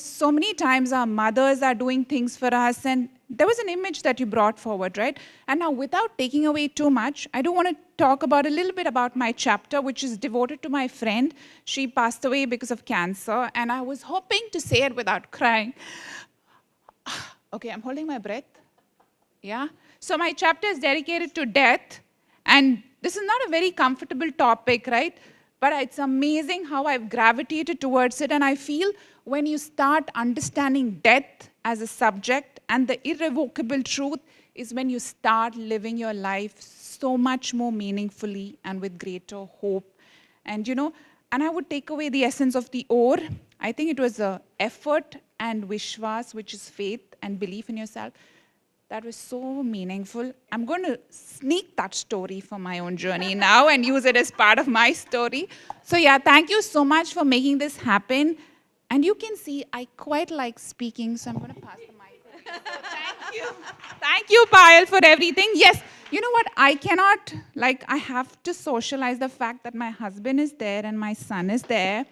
so many times our mothers are doing things for us, and there was an image that you brought forward, right? And now, without taking away too much, I do want to talk about a little bit about my chapter, which is devoted to my friend. She passed away because of cancer, and I was hoping to say it without crying. Okay, I'm holding my breath. Yeah? So my chapter is dedicated to death, and this is not a very comfortable topic, right? But it's amazing how I've gravitated towards it, and I feel when you start understanding death as a subject and the irrevocable truth is when you start living your life so much more meaningfully and with greater hope. And and I would take away the essence of the or. I think it was effort and vishwas, which is faith and belief in yourself. That was so meaningful. I'm going to sneak that story for my own journey now and use it as part of my story. So yeah, thank you so much for making this happen. And you can see I quite like speaking, so I'm going to pass the mic. So thank you. Thank you, Payal, for everything. Yes, you know what? I cannot, I have to socialize the fact that my husband is there and my son is there.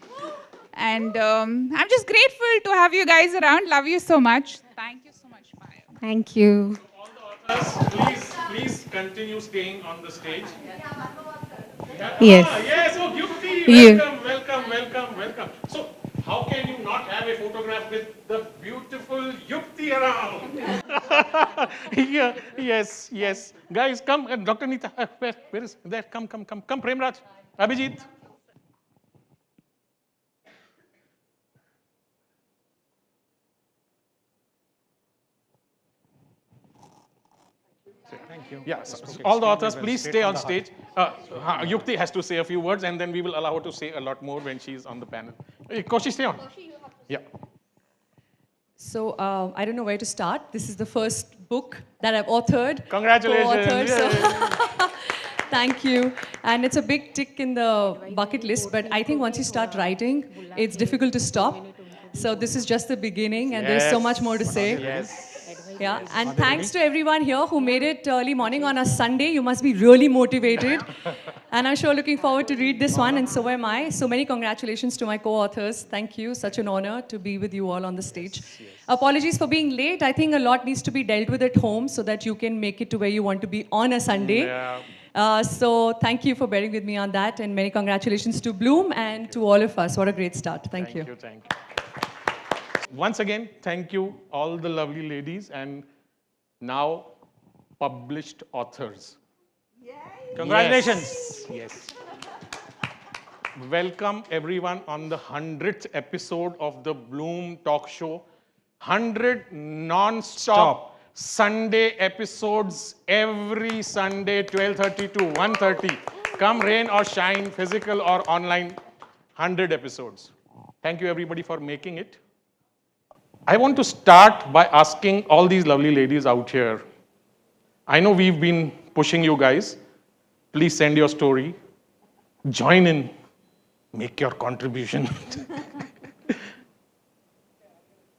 And I'm just grateful to have you guys around. Love you so much. Thank you so much, Payal. Thank you. All the authors, please continue staying on the stage. Yes. Yes, oh, Yukti, Yeah. welcome. So, how can you not have a photograph with the beautiful Yukti around? Yeah, yes. Guys, come, Dr. Neeta, where is there? Come, Premraj, Abhijit. Thank you. Yeah, so all the authors, please stay on stage. Yukti has to say a few words, and then we will allow her to say a lot more when she's on the panel. Hey, Koshi, stay on. Yeah. So I don't know where to start. This is the first book that I've authored. Congratulations. So thank you. And it's a big tick in the bucket list, but I think once you start writing, it's difficult to stop. So this is just the beginning, and there's so much more to say. Yes. Yeah, and thanks to everyone here who made it early morning on a Sunday. You must be really motivated. And I'm sure looking forward to read this one, and so am I. So many congratulations to my co-authors. Thank you. Such an honor to be with you all on the stage. Yes. Apologies for being late. I think a lot needs to be dealt with at home so that you can make it to where you want to be on a Sunday. Yeah. So thank you for bearing with me on that, and many congratulations to Bloom and to all of us. What a great start. Thank you. Thank you. Once again, thank you, all the lovely ladies and now published authors. Yay. Congratulations. Yes. Welcome everyone on the 100th episode of the Bloom Talk Show. 100 non-stop Sunday episodes every Sunday, 12:30 to 1:30. Come rain or shine, physical or online, 100 episodes. Thank you everybody for making it. I want to start by asking all these lovely ladies out here. I know we've been pushing you guys. Please send your story. Join in. Make your contribution.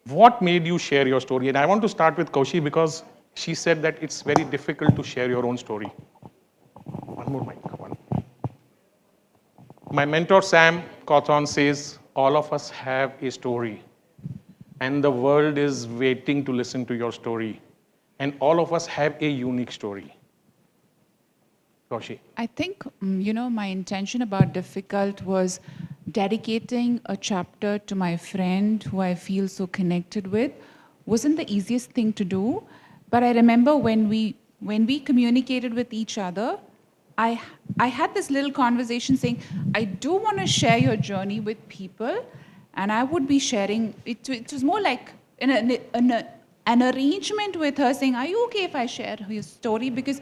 What made you share your story? And I want to start with Kaushi because she said that it's very difficult to share your own story. One more mic. One. My mentor Sam Cawthon says, all of us have a story. And the world is waiting to listen to your story. And all of us have a unique story. Kaushi. I think, my intention about difficult was dedicating a chapter to my friend who I feel so connected with. Wasn't the easiest thing to do, but I remember when we communicated with each other, I had this little conversation saying, I do want to share your journey with people, and I would be sharing, it was more like an arrangement with her saying, are you okay if I share your story? Because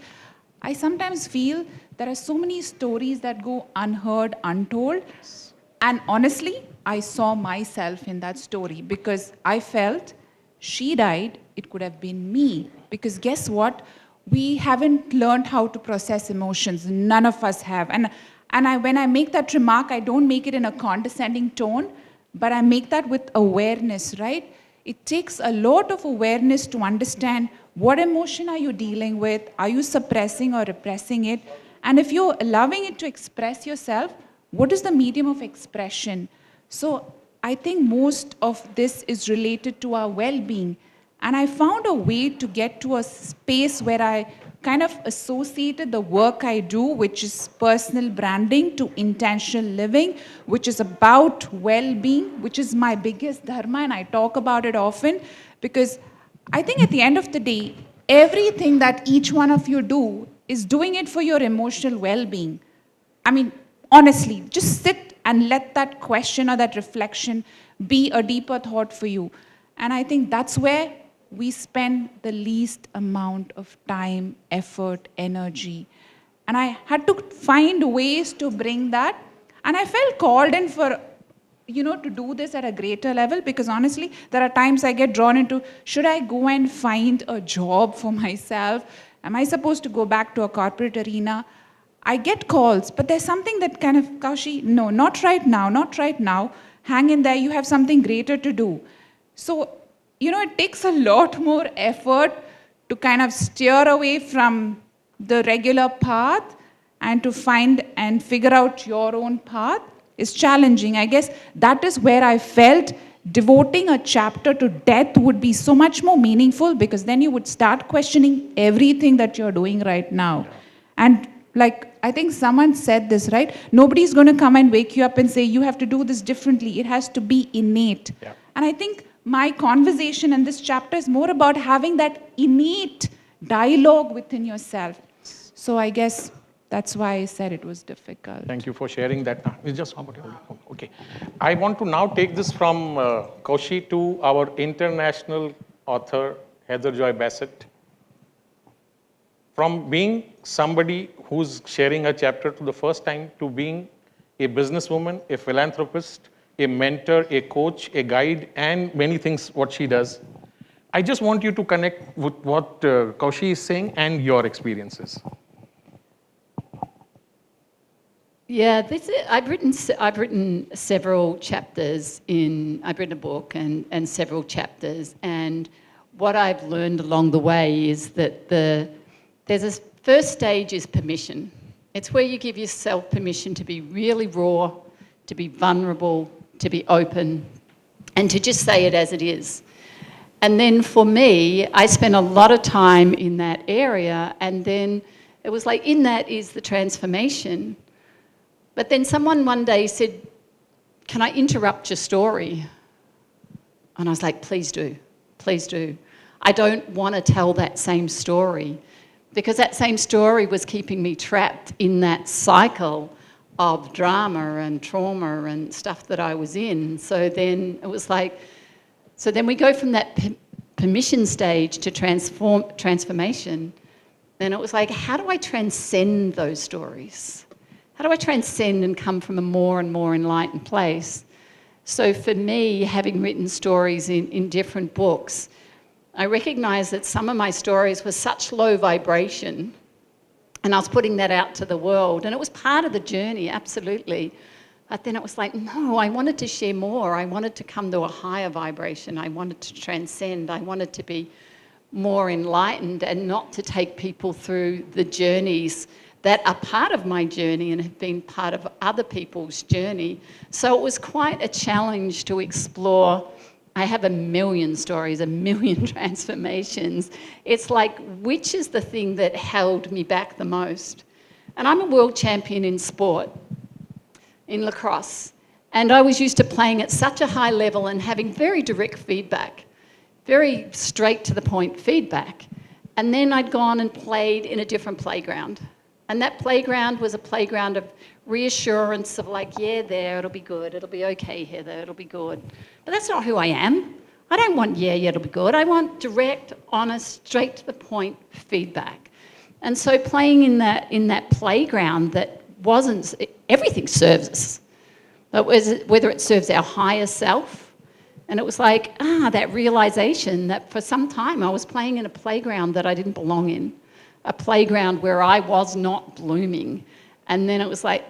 I sometimes feel there are so many stories that go unheard, untold. And honestly, I saw myself in that story because I felt she died, it could have been me. Because guess what? We haven't learned how to process emotions. None of us have. And when I make that remark, I don't make it in a condescending tone, but I make that with awareness, right? It takes a lot of awareness to understand what emotion are you dealing with, are you suppressing or repressing it, and if you're allowing it to express yourself, what is the medium of expression? So I think most of this is related to our well-being. And I found a way to get to a space where I kind of associated the work I do, which is personal branding, to intentional living, which is about well-being, which is my biggest dharma, and I talk about it often, because I think at the end of the day, everything that each one of you do is doing it for your emotional well-being. I mean, honestly, just sit and let that question or that reflection be a deeper thought for you. And I think that's where we spend the least amount of time, effort, energy. And I had to find ways to bring that. And I felt called in for, to do this at a greater level, because honestly, there are times I get drawn into, should I go and find a job for myself? Am I supposed to go back to a corporate arena? I get calls, but there's something that kind of, Kaushi, no, not right now, not right now. Hang in there, you have something greater to do. So, it takes a lot more effort to kind of steer away from the regular path and to find and figure out your own path is challenging. I guess that is where I felt devoting a chapter to death would be so much more meaningful, because then you would start questioning everything that you're doing right now. And I think someone said this, right? Nobody's going to come and wake you up and say, you have to do this differently. It has to be innate. Yeah. And I think my conversation in this chapter is more about having that innate dialogue within yourself. So I guess that's why I said it was difficult. Thank you for sharing that. It's just okay. I want to now take this from Kaushi to our international author, Heather Joy Bassett. From being somebody who's sharing a chapter for the first time to being a businesswoman, a philanthropist, a mentor, a coach, a guide, and many things what she does. I just want you to connect with what Kaushi is saying and your experiences. Yeah, I've written several chapters I've written a book and several chapters, and what I've learned along the way is that there's a first stage is permission. It's where you give yourself permission to be really raw, to be vulnerable, to be open, and to just say it as it is. And then for me, I spent a lot of time in that area, and then it was like, in that is the transformation. But then someone one day said, can I interrupt your story? And I was like, please do, please do. I don't want to tell that same story, because that same story was keeping me trapped in that cycle of drama and trauma and stuff that I was in. So then it was like, so then we go from that permission stage to transformation. Then it was like, how do I transcend those stories? How do I transcend and come from a more and more enlightened place? So for me, having written stories in different books, I recognized that some of my stories were such low vibration, and I was putting that out to the world, and it was part of the journey, absolutely. But then it was like, no, I wanted to share more. I wanted to come to a higher vibration. I wanted to transcend. I wanted to be more enlightened and not to take people through the journeys that are part of my journey and have been part of other people's journey. So it was quite a challenge to explore. I have a million stories, a million transformations. It's like, which is the thing that held me back the most? And I'm a world champion in sport, in lacrosse. And I was used to playing at such a high level and having very direct feedback, very straight to the point feedback. And then I'd gone and played in a different playground. And that playground was a playground of reassurance of like, yeah, there, it'll be good, it'll be okay, Heather, it'll be good. But that's not who I am. I don't want, yeah, it'll be good. I want direct, honest, straight to the point feedback. And so playing in that playground that wasn't, everything serves us. But whether it serves our higher self, and it was like, that realization that for some time I was playing in a playground that I didn't belong in, a playground where I was not blooming. And then it was like,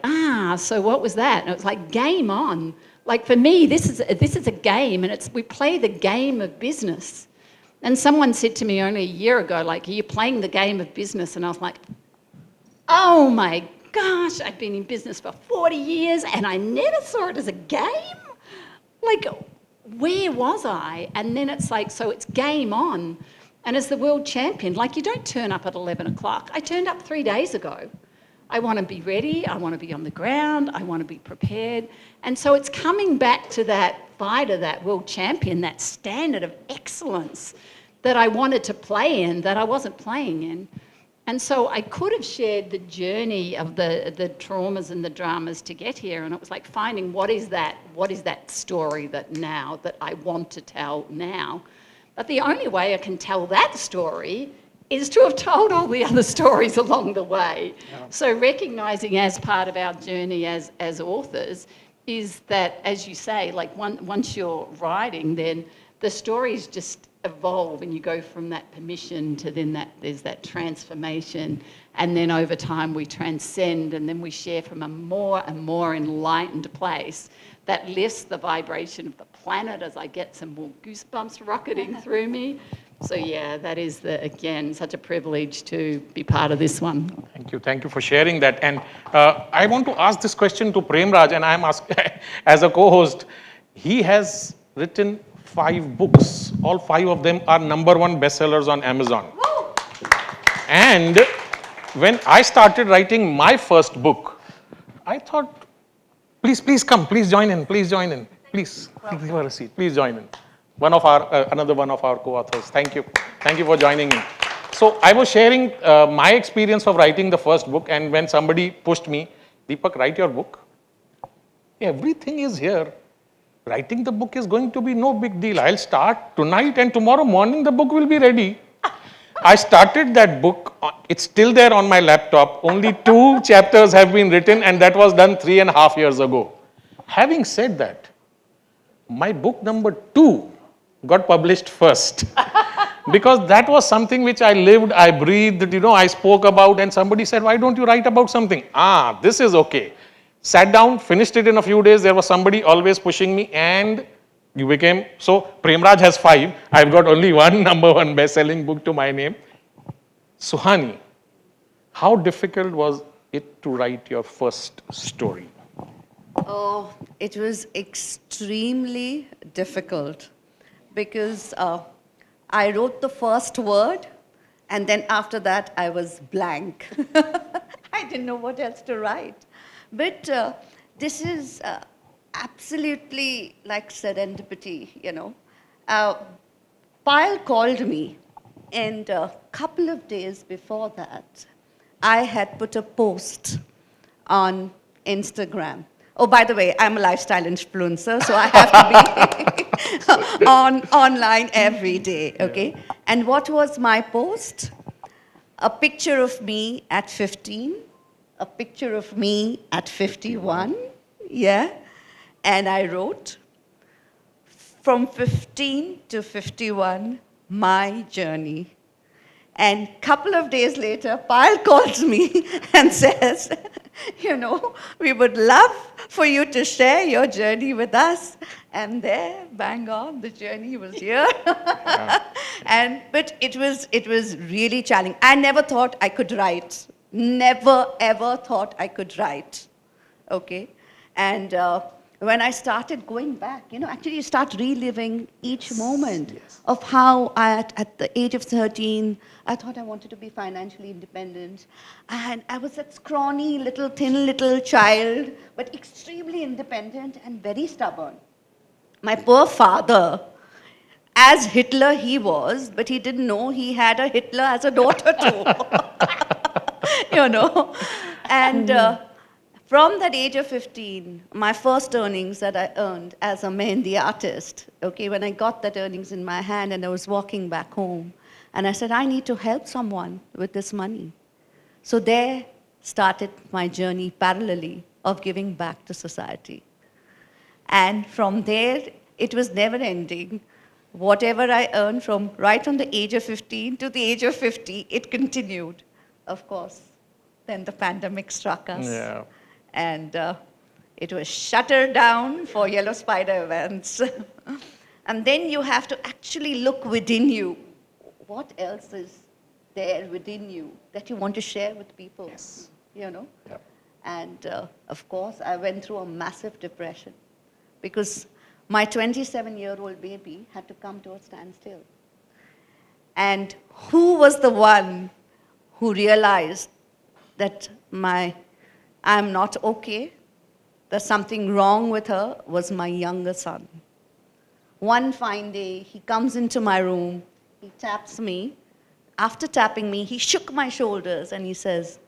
so what was that? And it was like, game on. Like for me, this is a game, and we play the game of business. And someone said to me only a year ago, like, are you playing the game of business? And I was like, oh my gosh, I've been in business for 40 years and I never saw it as a game. Like, where was I? And then it's like, so it's game on. And as the world champion, like, you don't turn up at 11 o'clock. I turned up 3 days ago. I want to be ready. I want to be on the ground. I want to be prepared. And so it's coming back to that fighter, that world champion, that standard of excellence that I wanted to play in, that I wasn't playing in. And so I could have shared the journey of the traumas and the dramas to get here. And it was like finding what is that story that I want to tell now. But the only way I can tell that story is to have told all the other stories along the way. Yeah. So recognizing as part of our journey as authors is that, as you say, like once you're writing, then the stories just evolve and you go from that permission to then there's that transformation, and then over time we transcend, and then we share from a more and more enlightened place that lifts the vibration of the planet as I get some more goosebumps rocketing through me. So yeah, that is, again, such a privilege to be part of this one. Thank you for sharing that. And I want to ask this question to Premraj, and I'm asking as a co-host. He has written 5 books. All 5 of them are #1 bestsellers on Amazon. Woo! And when I started writing my first book, I thought, please come, please join in, please, give her a seat, please join in. Another one of our co-authors. Thank you for joining in. So I was sharing my experience of writing the first book, and when somebody pushed me, Deepak, write your book. Everything is here. Writing the book is going to be no big deal. I'll start tonight and tomorrow morning the book will be ready. I started that book. It's still there on my laptop. Only 2 chapters have been written, and that was done 3.5 years ago. Having said that, my book #2 got published first. Because that was something which I lived, I breathed, I spoke about, and somebody said, why don't you write about something? This is okay. Sat down, finished it in a few days. There was somebody always pushing me, and you became, so Premraj has 5. I've got only one #1 best-selling book to my name. Suhani, how difficult was it to write your first story? Oh, it was extremely difficult because I wrote the first word, and then after that I was blank. I didn't know what else to write. But this is absolutely like serendipity, Payal called me, and a couple of days before that, I had put a post on Instagram. Oh, by the way, I'm a lifestyle influencer, so I have to be online every day, okay? And what was my post? A picture of me at 15, a picture of me at 51, yeah? And I wrote, from 15 to 51, my journey. And a couple of days later, Payal calls me and says, we would love for you to share your journey with us. And there, bang on, the journey was here. But it was really challenging. I never thought I could write. Never, ever thought I could write. Okay? And when I started going back, actually you start reliving each moment of how at the age of 13, I thought I wanted to be financially independent. And I was that scrawny, thin little child, but extremely independent and very stubborn. My poor father, as Hitler he was, but he didn't know he had a Hitler as a daughter too. And from that age of 15, my first earnings that I earned as a Mehndi artist, okay, when I got that earnings in my hand and I was walking back home, and I said, I need to help someone with this money. So there started my journey parallelly of giving back to society. And from there, it was never ending. Whatever I earned right from the age of 15 to the age of 50, it continued, of course. Then the pandemic struck us. Yeah. And It was shuttered down for yellow spider events. And then you have to actually look within you. What else is there within you that you want to share with people? Yes. You know? Yep. And of course, I went through a massive depression because my 27-year-old baby had to come to a standstill. And who was the one who realized that I'm not okay, there's something wrong with her, was my younger son. One fine day, he comes into my room, he taps me. After tapping me, he shook my shoulders and he says,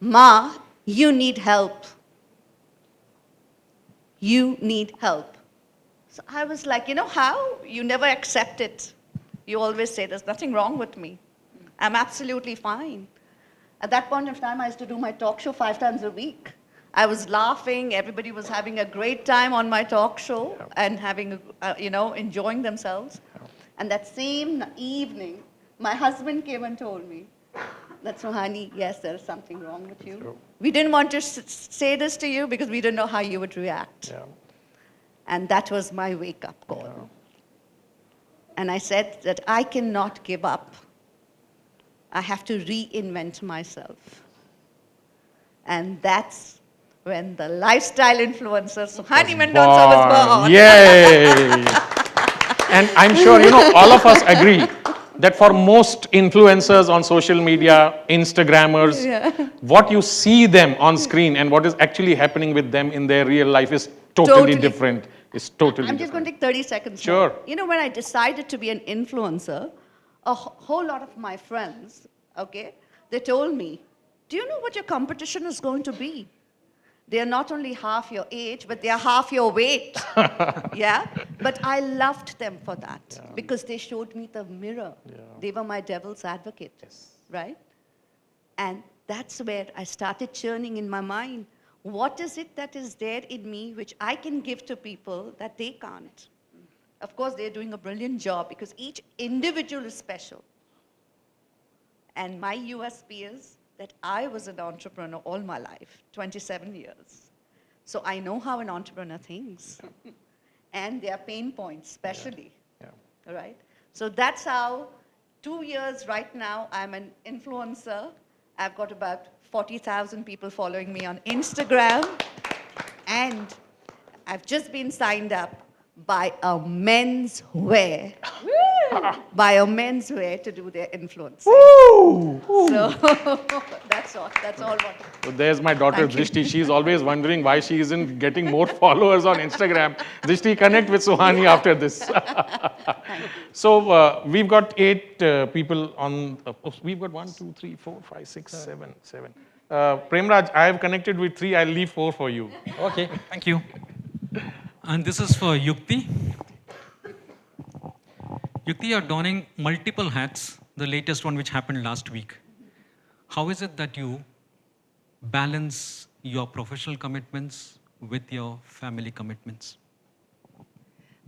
"Ma, you need help. You need help." So I was like, you know how? You never accept it. You always say, there's nothing wrong with me. I'm absolutely fine. At that point of time, I used to do my talk show 5 times a week. I was laughing, everybody was having a great time on my talk show and having, enjoying themselves. And that same evening, my husband came and told me that, "Suhani, yes, there is something wrong with you. Sure. We didn't want to say this to you because we didn't know how you would react." Yeah. And that was my wake-up call. Yeah. And I said that I cannot give up. I have to reinvent myself. And that's when the lifestyle influencer Suhani Mendonca was born. Yay! And I'm sure, all of us agree that for most influencers on social media, Instagrammers, what you see them on screen and what is actually happening with them in their real life is totally different. It's totally I'm just going to take 30 seconds. Sure. More. When I decided to be an influencer, a whole lot of my friends, they told me, "Do you know what your competition is going to be? They are not only half your age, but they are half your weight." Yeah? But I loved them for that because they showed me the mirror. Yeah. They were my devil's advocate, right? And that's where I started churning in my mind. What is it that is there in me which I can give to people that they can't? Of course, they're doing a brilliant job because each individual is special. And my USP is that I was an entrepreneur all my life, 27 years. So I know how an entrepreneur thinks and their pain points, especially. All right? So that's how 2 years right now, I'm an influencer. I've got about 40,000 people following me on Instagram. And I've just been signed up by a men's wear. By a men's wear to do their influencing. So that's all. That's all. So there's my daughter Drishti. She's always wondering why she isn't getting more followers on Instagram. Drishti, connect with Suhani after this. So we've got 8 people on. We've got 1, 2, 3, 4, 5, 6, 7. Premraj, I have connected with 3. I'll leave 4 for you. Okay, thank you. And this is for Yukti. Yukti, you're donning multiple hats, the latest one which happened last week. How is it that you balance your professional commitments with your family commitments?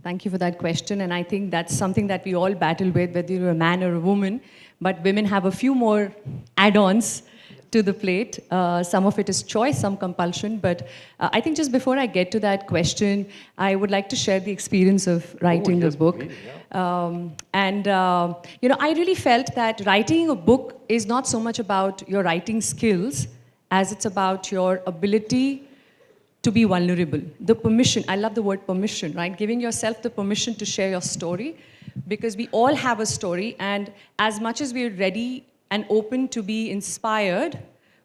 Thank you for that question. And I think that's something that we all battle with, whether you're a man or a woman. But women have a few more add-ons to the plate. Some of it is choice, some compulsion. But I think just before I get to that question, I would like to share the experience of writing a book. Please, I really felt that writing a book is not so much about your writing skills as it's about your ability to be vulnerable. The permission, I love the word permission, right? Giving yourself the permission to share your story, because we all have a story, and as much as we're ready and open to be inspired,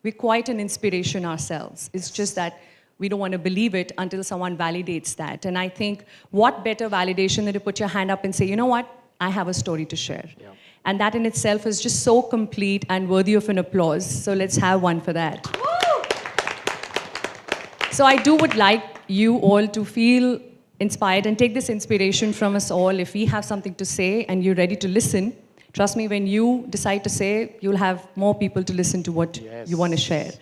we're quite an inspiration ourselves. It's just that we don't want to believe it until someone validates that. And I think what better validation than to put your hand up and say, you know what, I have a story to share. Yeah. And that in itself is just so complete and worthy of an applause. So let's have one for that. So I would like you all to feel inspired and take this inspiration from us all. If we have something to say and you're ready to listen, trust me, when you decide to say, you'll have more people to listen to what you want to share.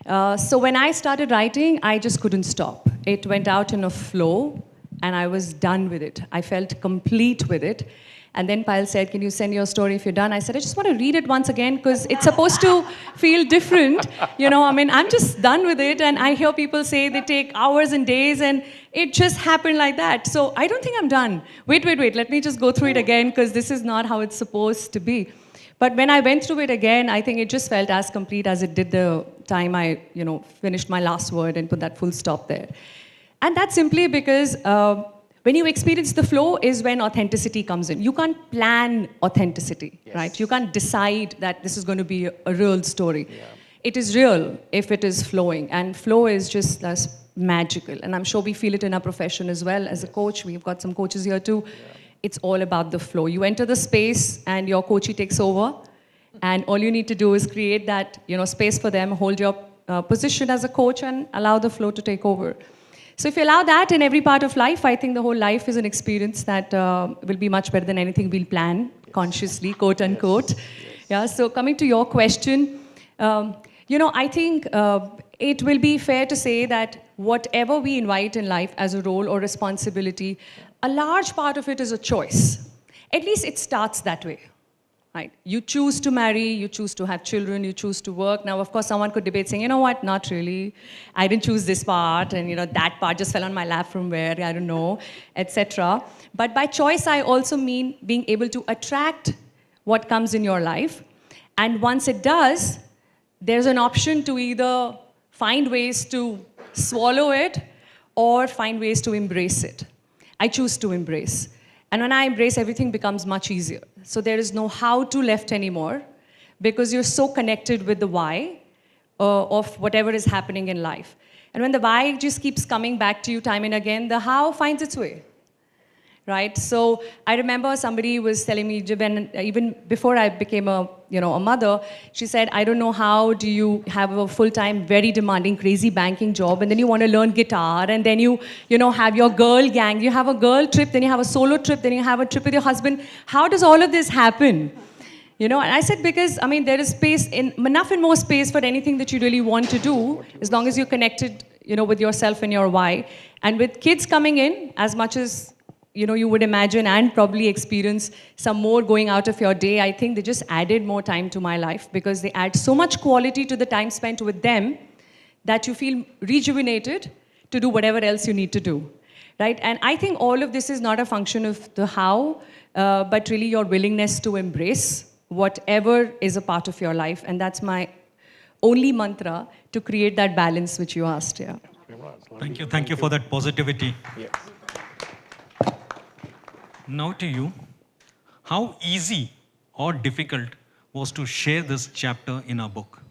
Yeah. So when I started writing, I just couldn't stop. It went out in a flow. and I was done with it. I felt complete with it. And then Payal said, can you send your story if you're done? I said, I just want to read it once again because it's supposed to feel different. You know, I mean, I'm just done with it. And I hear people say they take hours and days and it just happened like that. So I don't think I'm done. Wait. Let me just go through it again because this is not how it's supposed to be. But when I went through it again, I think it just felt as complete as it did the time I, finished my last word and put that full stop there. And that's simply because when you experience the flow is when authenticity comes in. You can't plan authenticity, right? You can't decide that this is going to be a real story. Yeah. It is real if it is flowing, and flow is just magical. And I'm sure we feel it in our profession as well. As a coach, we've got some coaches here too. Yeah. It's all about the flow. You enter the space and your coachee takes over, and all you need to do is create that space for them, hold your position as a coach and allow the flow to take over. So if you allow that in every part of life, I think the whole life is an experience that will be much better than anything we'll plan consciously, quote unquote. Yes. Yeah. So coming to your question, I think it will be fair to say that whatever we invite in life as a role or responsibility, a large part of it is a choice. At least it starts that way. Right? You choose to marry, you choose to have children, you choose to work. Now, of course, someone could debate saying, you know what, not really. I didn't choose this part, and that part just fell on my lap from where, I don't know, etc. But by choice, I also mean being able to attract what comes in your life. And once it does, there's an option to either find ways to swallow it or find ways to embrace it. I choose to embrace. And when I embrace, everything becomes much easier. So there is no how to left anymore because you're so connected with the why of whatever is happening in life. And when the why just keeps coming back to you time and again, the how finds its way. Right? So I remember somebody was telling me, even before I became a mother, she said, I don't know how do you have a full-time, very demanding, crazy banking job, and then you want to learn guitar, and then you have your girl gang, you have a girl trip, then you have a solo trip, then you have a trip with your husband. How does all of this happen? And I said, because, there is enough and more space for anything that you really want to do, as long as you're connected, with yourself and your why. And with kids coming in, as much as you would imagine and probably experience some more going out of your day, I think they just added more time to my life because they add so much quality to the time spent with them that you feel rejuvenated to do whatever else you need to do, right? And I think all of this is not a function of the how, but really your willingness to embrace whatever is a part of your life. And that's my only mantra to create that balance which you asked, yeah. Thank you for that positivity. Yes. Now to you, how easy or difficult was to share this chapter in our book?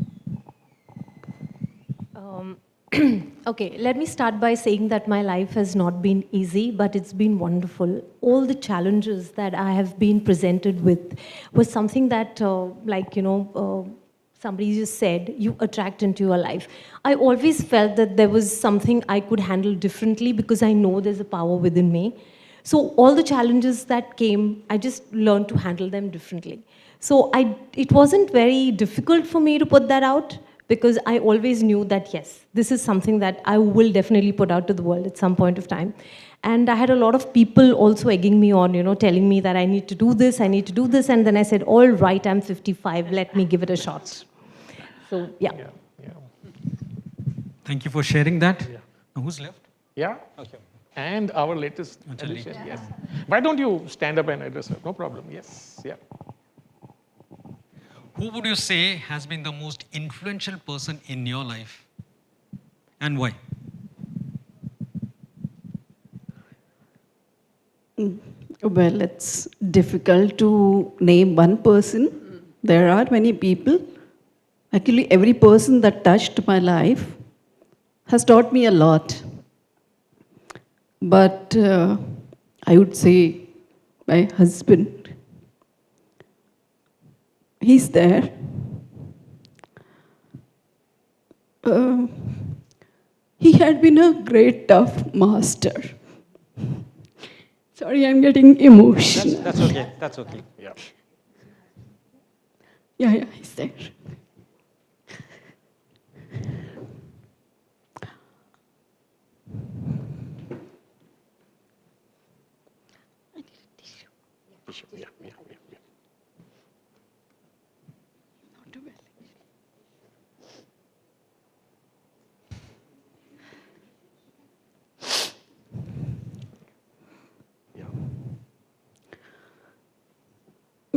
Okay, let me start by saying that my life has not been easy, but it's been wonderful. All the challenges that I have been presented with was something that, somebody just said, you attract into your life. I always felt that there was something I could handle differently because I know there's a power within me. So all the challenges that came, I just learned to handle them differently. So it wasn't very difficult for me to put that out because I always knew that, yes, this is something that I will definitely put out to the world at some point of time. And I had a lot of people also egging me on, telling me that I need to do this, I need to do this. And then I said, all right, I'm 55, let me give it a shot. So, yeah. Thank you for sharing that. Yeah. Now, who's left? Yeah. Okay. And our latest addition, yes. Why don't you stand up and address her? No problem, yes, yeah. Who would you say has been the most influential person in your life and why? Well, it's difficult to name one person. There are many people. Actually, every person that touched my life has taught me a lot. But I would say my husband, he's there. He had been a great tough master. Sorry, I'm getting emotional. That's okay. That's okay. Yeah. Yeah, he's there.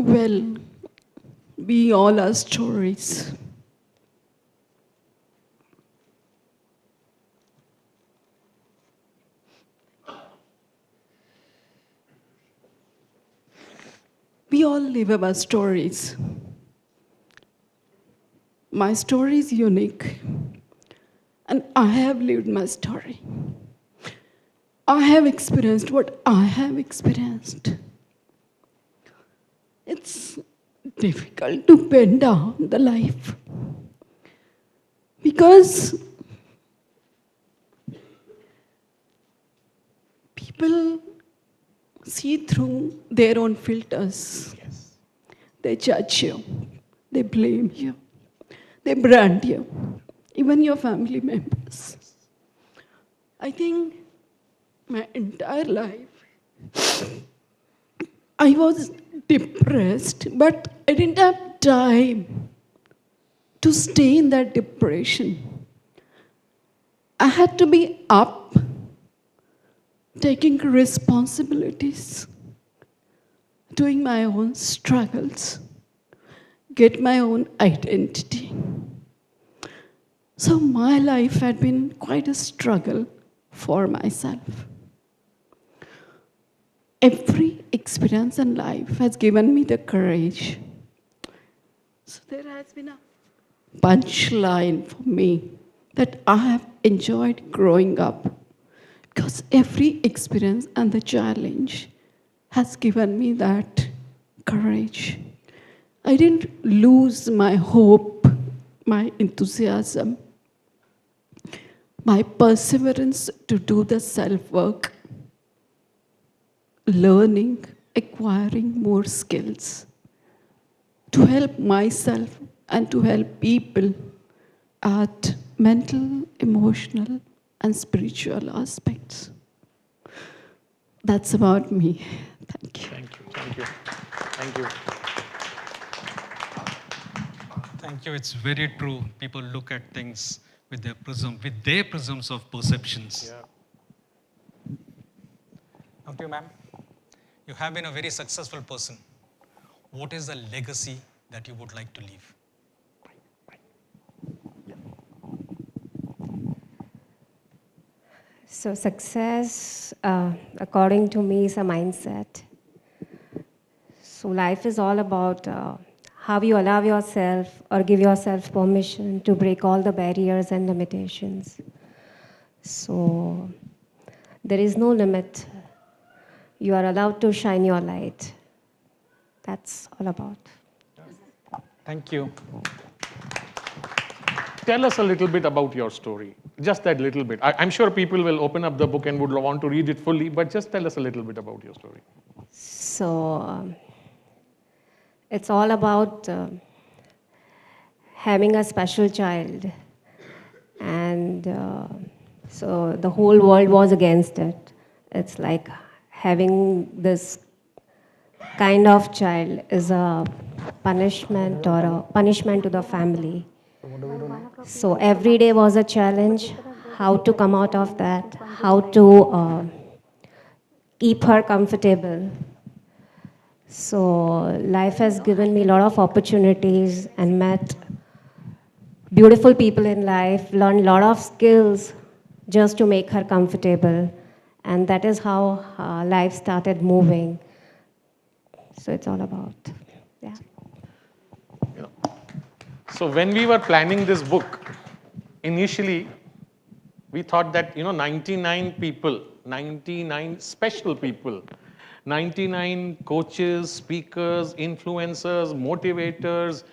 Well, we all are stories. We all live our stories. My story is unique, and I have lived my story. I have experienced what I have experienced. It's difficult to pen down the life because people see through their own filters. Yes. They judge you, they blame you, they brand you, even your family members. I think my entire life, I was depressed, but I didn't have time to stay in that depression. I had to be up, taking responsibilities, doing my own struggles, get my own identity. So my life had been quite a struggle for myself. Every experience in life has given me the courage. So there has been a punchline for me that I have enjoyed growing up because every experience and the challenge has given me that courage. I didn't lose my hope, my enthusiasm, my perseverance to do the self-work, learning, acquiring more skills to help myself and to help people at mental, emotional, and spiritual aspects. That's about me. Thank you. Thank you. Thank you. Thank you. Thank you. It's very true. People look at things with their prisms of perceptions. Yeah. Now to you, ma'am. You have been a very successful person. What is the legacy that you would like to leave? So success, according to me, is a mindset. So life is all about how you allow yourself or give yourself permission to break all the barriers and limitations. So there is no limit. You are allowed to shine your light. That's all about. Thank you. Tell us a little bit about your story. Just that little bit. I'm sure people will open up the book and would want to read it fully, but just tell us a little bit about your story. So it's all about having a special child. And so the whole world was against it. It's like having this kind of child is a punishment or a punishment to the family. So every day was a challenge, how to come out of that, how to keep her comfortable. So life has given me a lot of opportunities and met beautiful people in life, learned a lot of skills just to make her comfortable. And that is how life started moving. So it's all about, yeah. So when we were planning this book, initially, we thought that, 99 people, 99 special people, 99 coaches, speakers, influencers, motivators,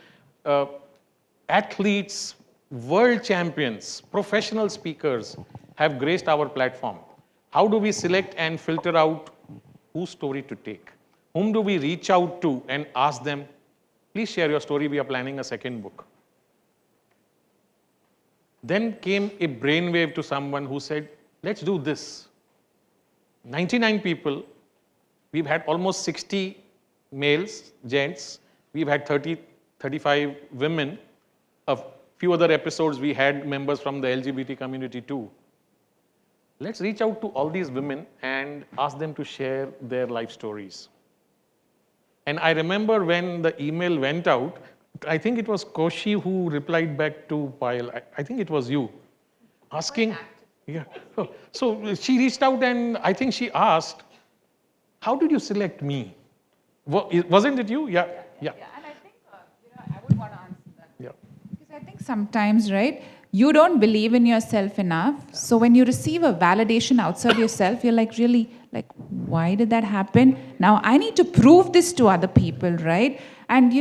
athletes, world champions, professional speakers have graced our platform. How do we select and filter out whose story to take? Whom do we reach out to and ask them, please share your story, we are planning a second book. Then came a brainwave to someone who said, let's do this. 99 people, we've had almost 60 males, gents, we've had 30, 35 women. A few other episodes we had members from the LGBT community too. Let's reach out to all these women and ask them to share their life stories. And I remember when the email went out, I think it was Koshi who replied back to Payal. I think it was you, asking. Yeah. So she reached out and I think she asked, how did you select me? Wasn't it you? Yeah. Yeah. And I think, I would want to answer that. Yeah. Because I think sometimes, right, you don't believe in yourself enough. So when you receive a validation outside yourself, you're like, really, like, why did that happen? Now I need to prove this to other people, right? And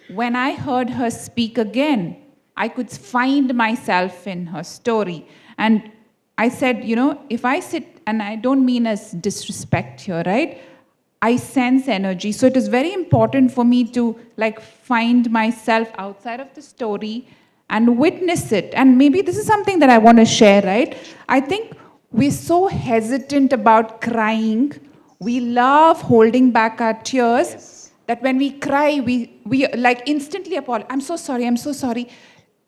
when I heard her speak again, I could find myself in her story. And I said, if I sit, and I don't mean as disrespect here, right? I sense energy. So it is very important for me to find myself outside of the story and witness it. And maybe this is something that I want to share, right? I think we're so hesitant about crying. We love holding back our tears that when we cry, we instantly apologize. I'm so sorry.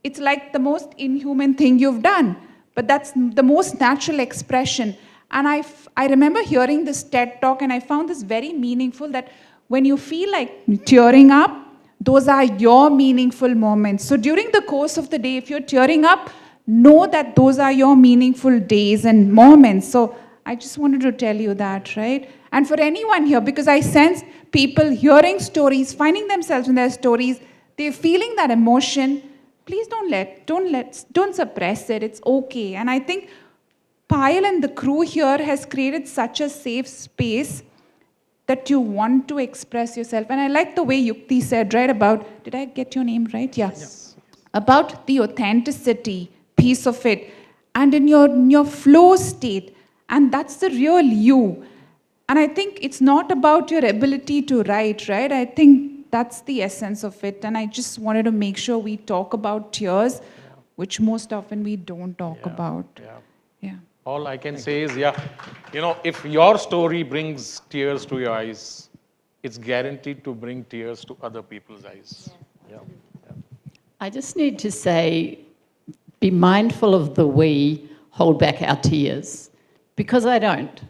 It's like the most inhuman thing you've done. But that's the most natural expression. And I remember hearing this TED talk and I found this very meaningful, that when you feel like tearing up, those are your meaningful moments. So during the course of the day, if you're tearing up, know that those are your meaningful days and moments. So I just wanted to tell you that, right? And for anyone here, because I sense people hearing stories, finding themselves in their stories, they're feeling that emotion. Please don't suppress it. It's okay. And I think Payal and the crew here has created such a safe space that you want to express yourself. And I like the way Yukti said, right, about, did I get your name right? Yeah. Yes. About the authenticity piece of it, and in your flow state. And that's the real you. And I think it's not about your ability to write, right? I think that's the essence of it. And I just wanted to make sure we talk about tears, which most often we don't talk about. Yeah. All I can say is, if your story brings tears to your eyes, it's guaranteed to bring tears to other people's eyes. Yeah. I just need to say, be mindful of the we hold back our tears, because I don't.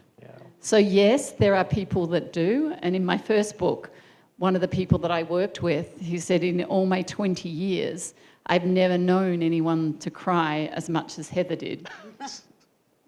So yes, there are people that do. And in my first book, one of the people that I worked with, he said, in all my 20 years, I've never known anyone to cry as much as Heather did.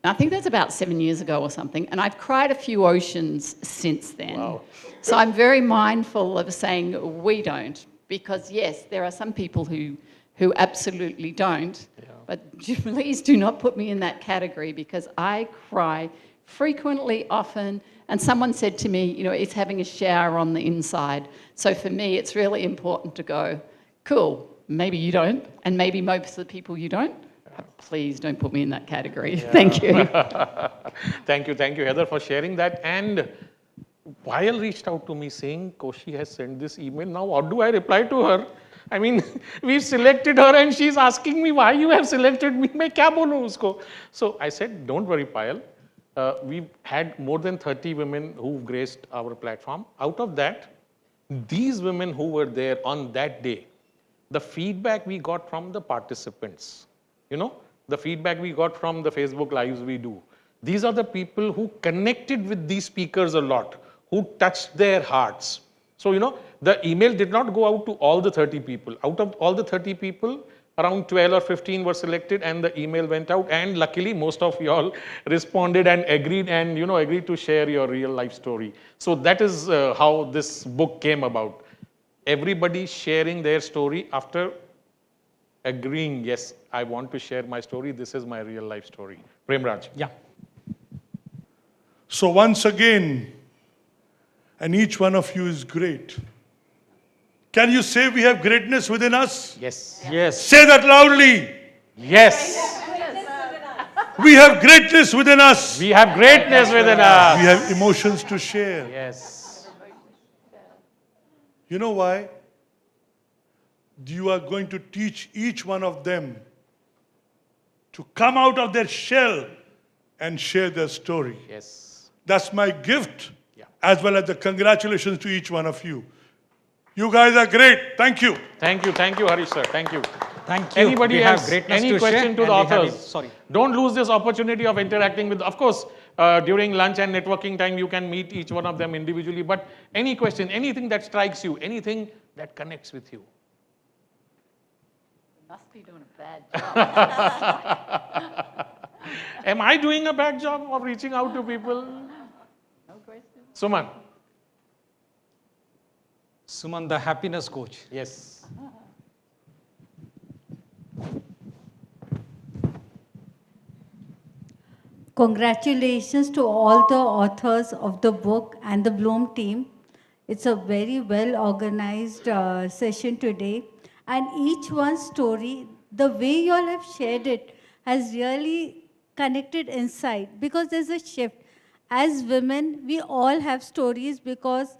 I think that's about 7 years ago or something. And I've cried a few oceans since then. Wow. So I'm very mindful of saying we don't, because yes, there are some people who absolutely don't. But please do not put me in that category, because I cry frequently, often. And someone said to me, it's having a shower on the inside. So for me, it's really important to go, cool, maybe you don't, and maybe most of the people you don't. Please don't put me in that category. Yeah. Thank you. Thank you, Heather, for sharing that. And Payal reached out to me saying, Koshi has sent this email. Now, what do I reply to her? I mean, we've selected her and she's asking me why you have selected me. Main kya bolu usko? So I said, don't worry, Payal. We've had more than 30 women who've graced our platform. Out of that, these women who were there on that day, the feedback we got from the participants, the feedback we got from the Facebook Lives we do. These are the people who connected with these speakers a lot, who touched their hearts. So, the email did not go out to all the 30 people. Out of all the 30 people, around 12 or 15 were selected and the email went out. And luckily, most of y'all responded and agreed to share your real life story. So that is how this book came about. Everybody sharing their story after agreeing, yes, I want to share my story. This is my real life story. Premraj. Yeah. So once again, and each one of you is great. Can you say we have greatness within us? Yes. Yes. Say that loudly. Yes. We have greatness within us. We have greatness within us. We have emotions to share. Yes. You know why? You are going to teach each one of them to come out of their shell and share their story. Yes. That's my gift, as well as the congratulations to each one of you. You guys are great. Thank you. Thank you, Harish sir. Thank you. Thank you. Anybody we has have any to question share, to the authors? Sorry. Don't lose this opportunity of interacting with, of course, during lunch and networking time, you can meet each one of them individually. But any question, anything that strikes you, anything that connects with you. Must be doing a bad job. Am I doing a bad job of reaching out to people? No question. Suman. Suman, the happiness coach. Yes. Congratulations to all the authors of the book and the Bloom team. It's a very well organized session today. And each one's story, the way you all have shared it, has really connected inside because there's a shift. As women, we all have stories because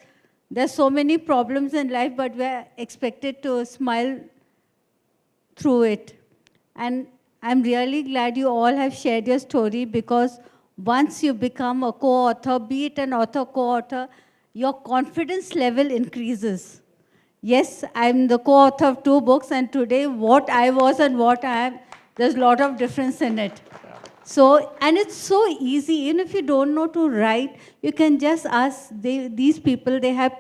there's so many problems in life, but we're expected to smile through it. And I'm really glad you all have shared your story because once you become a co-author, be it an author, co-author, your confidence level increases. Yes, I'm the co-author of 2 books, and today what I was and what I am, there's a lot of difference in it. So, and it's so easy. Even if you don't know to write, you can just ask these people, they have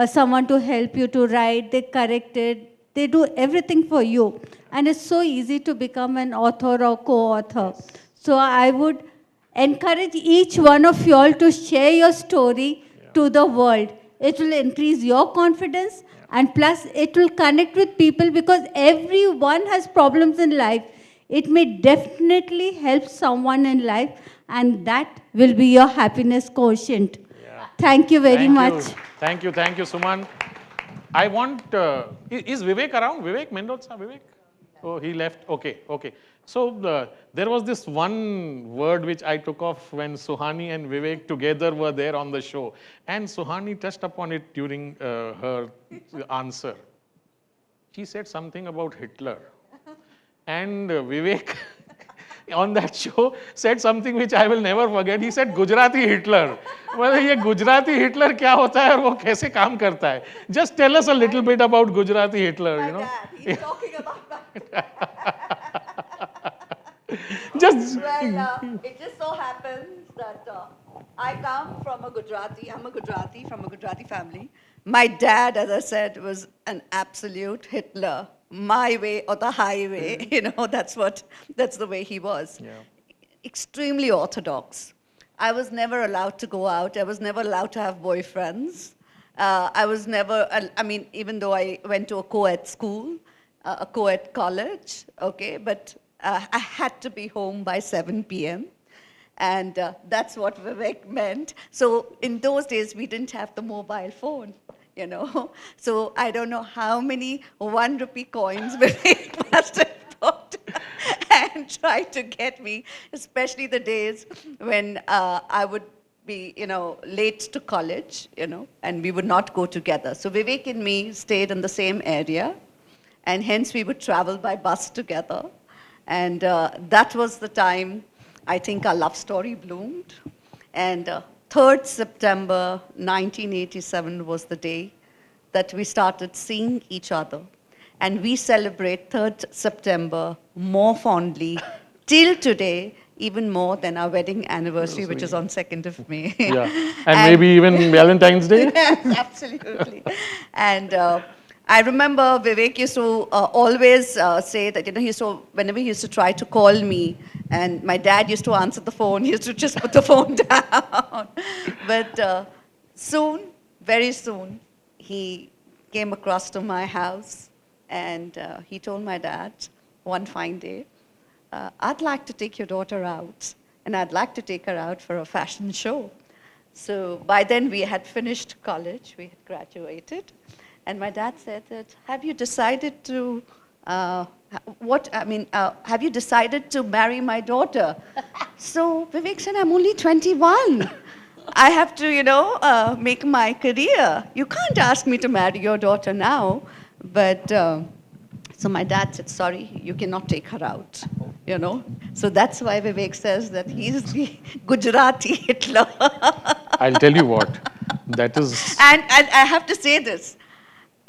someone to help you to write, they correct it, they do everything for you. And it's so easy to become an author or co-author. So I would encourage each one of you all to share your story to the world. It will increase your confidence and plus it will connect with people because everyone has problems in life. It may definitely help someone in life and that will be your happiness quotient. Thank you very much. Thank you, Suman. I want, is Vivek around? Vivek Mendotsa, Vivek? Oh, he left. Okay. So there was this one word which I took off when Suhani and Vivek together were there on the show. And Suhani touched upon it during her answer. She said something about Hitler. And Vivek on that show said something which I will never forget. He said Gujarati Hitler. Well, ये Gujarati Hitler क्या होता है और वो कैसे काम करता है? Just tell us a little bit about Gujarati Hitler, you know. Dad, he's talking about my Just Well, it just so happens that I come from I'm a Gujarati from a Gujarati family. My dad, as I said, was an absolute Hitler. My way or the highway, that's the way he was. Yeah. Extremely orthodox. I was never allowed to go out. I was never allowed to have boyfriends. I was never, even though I went to a co-ed school, a co-ed college, okay, but I had to be home by 7 p.m. And that's what Vivek meant. So in those days, we didn't have the mobile phone. So I don't know how many 1 rupee coins Vivek must have put and tried to get me, especially the days when I would be, late to college, and we would not go together. So Vivek and me stayed in the same area, and hence we would travel by bus together. And that was the time I think our love story bloomed. And 3rd September 1987 was the day that we started seeing each other. And we celebrate 3rd September more fondly till today, even more than our wedding anniversary, which is on 2nd of May. Yeah, and maybe even Valentine's Day? Yes, absolutely. And I remember Vivek used to always say that, whenever he used to try to call me, and my dad used to answer the phone, he used to just put the phone down. But soon, very soon, he came across to my house and he told my dad one fine day, I'd like to take your daughter out and I'd like to take her out for a fashion show. So by then we had finished college, we had graduated. And my dad said that, have you decided to, have you decided to marry my daughter? So Vivek said, I'm only 21. I have to, make my career. You can't ask me to marry your daughter now. But, so my dad said, sorry, you cannot take her out, So that's why Vivek says that he's the Gujarati Hitler. I'll tell you what, that is... And I have to say this.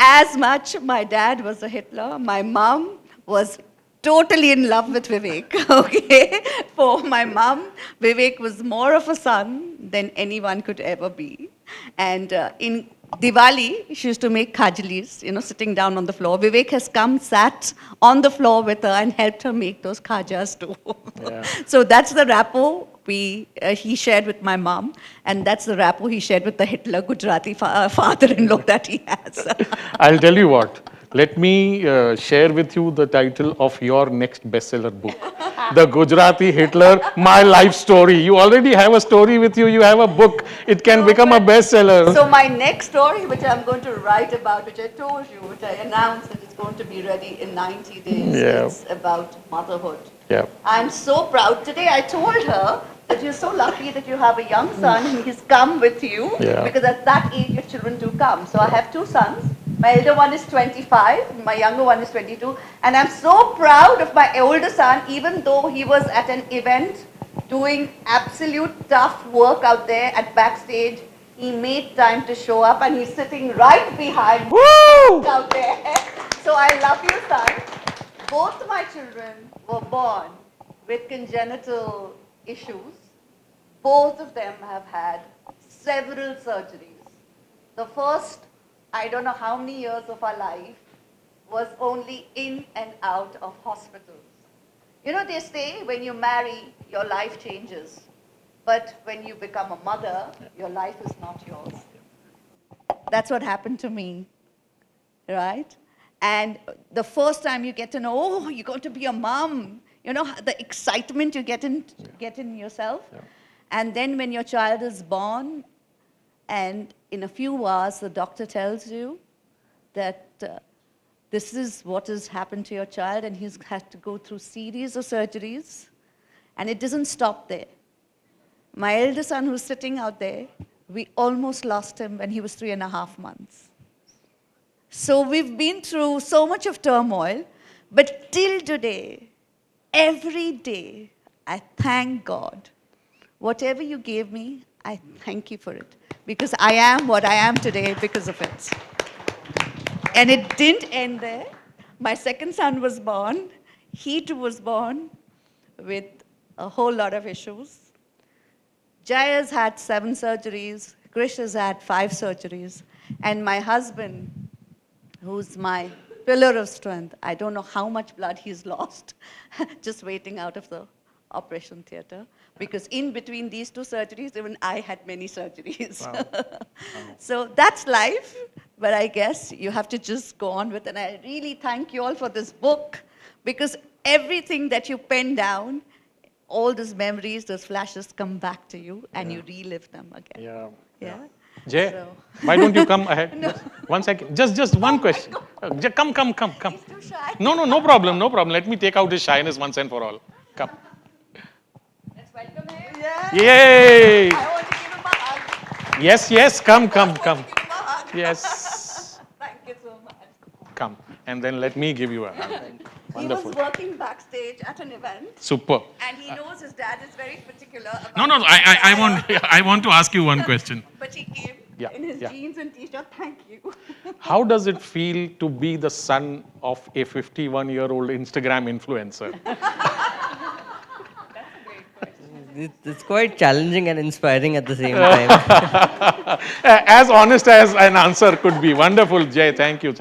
As much my dad was a Hitler, my mom was totally in love with Vivek, okay? For my mom, Vivek was more of a son than anyone could ever be. And in Diwali, she used to make khajalis, sitting down on the floor. Vivek has come, sat on the floor with her and helped her make those khajas too. So that's the rapport he shared with my mom, and that's the rapport he shared with the Hitler Gujarati father-in-law that he has. I'll tell you what. Let me share with you the title of your next bestseller book. The Gujarati Hitler, My Life Story. You already have a story with you. You have a book. It can become a bestseller. So my next story, which I'm going to write about, which I told you, which I announced that it's going to be ready in 90 days, it's about motherhood. Yeah. I'm so proud. Today I told her that you're so lucky that you have a young son and he's come with you, because at that age your children do come. So I have two sons. My elder one is 25, my younger one is 22, and I'm so proud of my older son, even though he was at an event doing absolute tough work out there at backstage. He made time to show up and he's sitting right behind out there. So I love you, son. Both my children were born with congenital issues. Both of them have had several surgeries. The first, I don't know how many years of our life, was only in and out of hospitals. They say when you marry, your life changes. But when you become a mother, your life is not yours. That's what happened to me, right? And the first time you get to know, oh, you're going to be a mom, the excitement you get in yourself. And then when your child is born, and in a few hours, the doctor tells you that this is what has happened to your child, and he's had to go through series of surgeries, and it doesn't stop there. My elder son, who's sitting out there, we almost lost him when he was 3.5 months. So we've been through so much of turmoil, but till today, every day, I thank God. Whatever you gave me, I thank you for it, because I am what I am today because of it. And it didn't end there. My second son was born. He too was born with a whole lot of issues. Jay has had 7 surgeries. Krish has had 5 surgeries. And my husband, who's my pillar of strength, I don't know how much blood he's lost just waiting out of the operation theater, because in between these 2 surgeries, even I had many surgeries. Wow. So that's life, but I guess you have to just go on with it. And I really thank you all for this book, because everything that you pen down, all those memories, those flashes come back to you, and you relive them again. Yeah. Jay, why don't you come ahead? No. One second. Just one question. Jay, come. He's too shy. No problem. Let me take out his shyness once and for all. Come. Let's welcome him. Yeah. Yay! I want to give him a hug. Yes. Come. Yes. Thank you so much. Come. And then let me give you a hug. Wonderful. He was working backstage at an event. Super. And he knows his dad is very particular about No. I want to ask you one question. But he came in his jeans and t-shirt. Thank you. How does it feel to be the son of a 51-year-old Instagram influencer? It's quite challenging and inspiring at the same time. As honest as an answer could be. Wonderful, Jay. Thank you.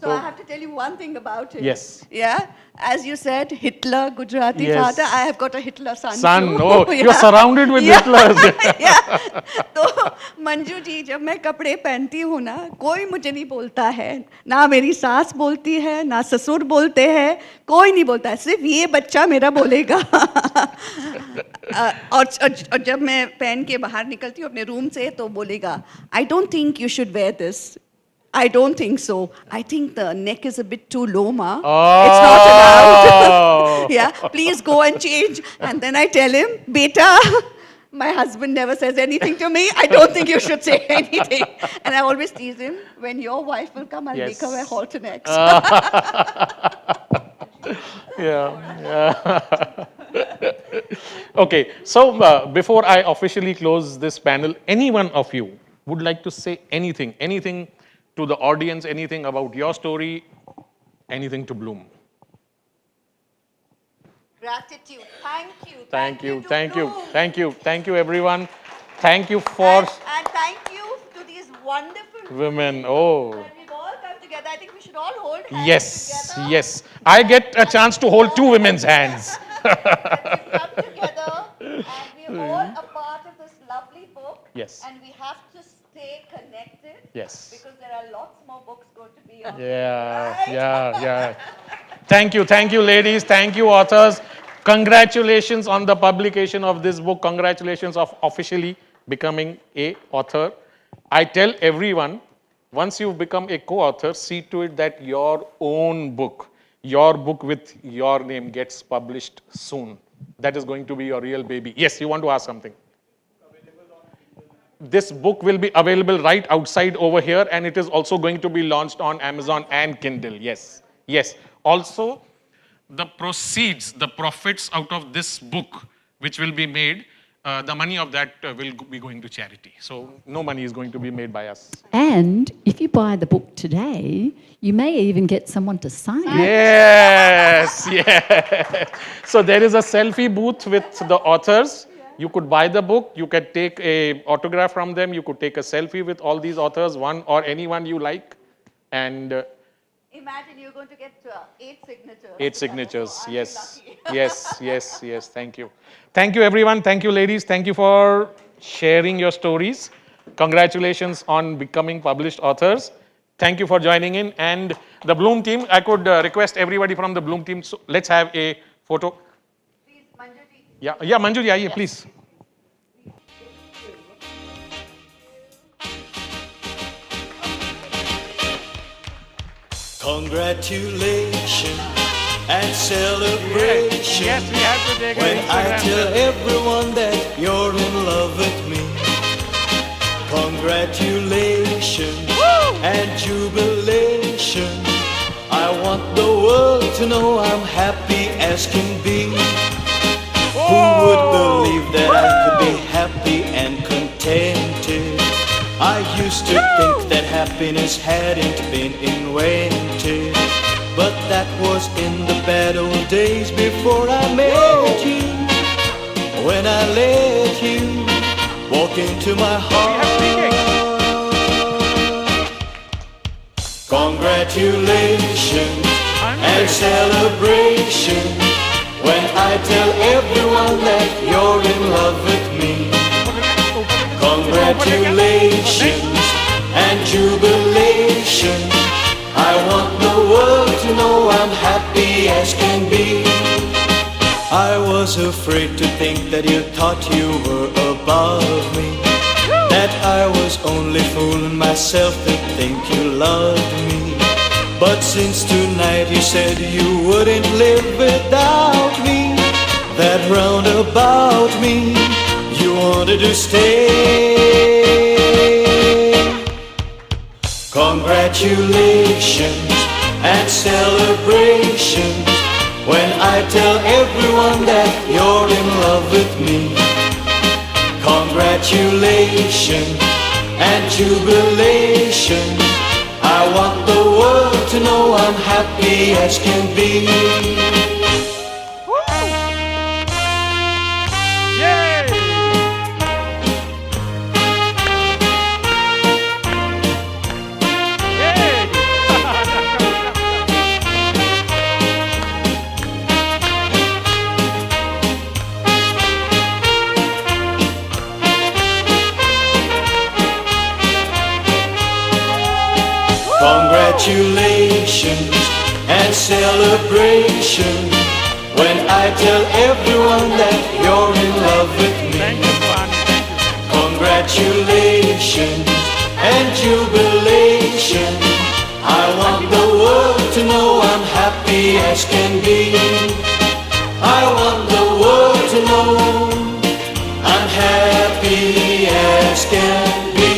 So I have to tell you one thing about him. Yes. Yeah. As you said, Hitler, Gujarati father. I have got a Hitler son too. Oh, you're surrounded with Hitlers. Yeah. तो मंजू जी, जब मैं कपड़े पहनती हूँ ना, कोई मुझे नहीं बोलता है. ना मेरी सास बोलती है, ना ससुर बोलते हैं, कोई नहीं बोलता है. सिर्फ ये बच्चा मेरा बोलेगा. और जब मैं पहन के बाहर निकलती हूँ अपने रूम से, तो बोलेगा, I don't think you should wear this. I don't think so. I think the neck is a bit too low, ma. Oh. It's not allowed. Yeah, please go and change. And then I tell him, beta, my husband never says anything to me. I don't think you should say anything. And I always tease him, when your wife will come, I'll make her wear halter necks. Yeah. Okay, so before I officially close this panel, any one of you would like to say anything to the audience, anything about your story, anything to Bloom? Gratitude. Thank you. Thank you, to thank you, Gloom. thank you, thank you, everyone. Thank you for And thank you to these wonderful women. Oh, that we've all come together. I think we should all hold hands yes, together. yes. I get a chance to hold two women's hands. Come together and we're all a part of this lovely book. Yes. And we have to stay connected. Yes. Because there are lots more books going to be on. Yeah, Right? yeah. Thank you, ladies. Thank you, authors. Congratulations on the publication of this book. Congratulations of officially becoming a author. I tell everyone, once you've become a co-author, see to it that your book with your name gets published soon. That is going to be your real baby. Yes, you want to ask something? This book will be available right outside over here, and it is also going to be launched on Amazon and Kindle. Yes, yes. Also, the proceeds, the profits out of this book, which will be made, the money of that will be going to charity. So no money is going to be made by us. And if you buy the book today, you may even get someone to sign it. Yes, yes. So there is a selfie booth with the authors. You could buy the book, you could take a autograph from them, you could take a selfie with all these authors, one or anyone you like, and Imagine you're going to get 8 signatures. 8 signatures, So yes. lucky. Yes, thank you. Thank you, everyone. Thank you, ladies. Thank you for sharing your stories. Congratulations on becoming published authors. Thank you for joining in. And the Bloom team, I could request everybody from the Bloom team, so let's have a photo. Yeah, Manjuri, aaiye, please. Congratulations and celebration. Yes, we have to take when an I Instagram tell selfie. everyone that you're in love with me. Congratulations and jubilation. I want the world to know I'm happy as can be. Who would believe that I could be happy and contented? I used to think that happiness hadn't been invented, but that was in the bad old days before I met you. When I let you walk into my heart. Congratulations and celebration when I tell everyone that you're in love with me. Congratulations and jubilation. I want the world to know I'm happy as can be. I was afraid to think that you thought you were above me, that I was only fooling myself to think you loved me. But since tonight you said you wouldn't live without me, that round about me you wanted to stay. Congratulations and celebrations when I tell everyone that you're in love with me. Congratulations and jubilation. I want the world to know I'm happy as can be. Congratulations and celebration when I tell everyone that you're in love with me. Congratulations and jubilation. I want the world to know I'm happy as can be. I want the world to know I'm happy as can be.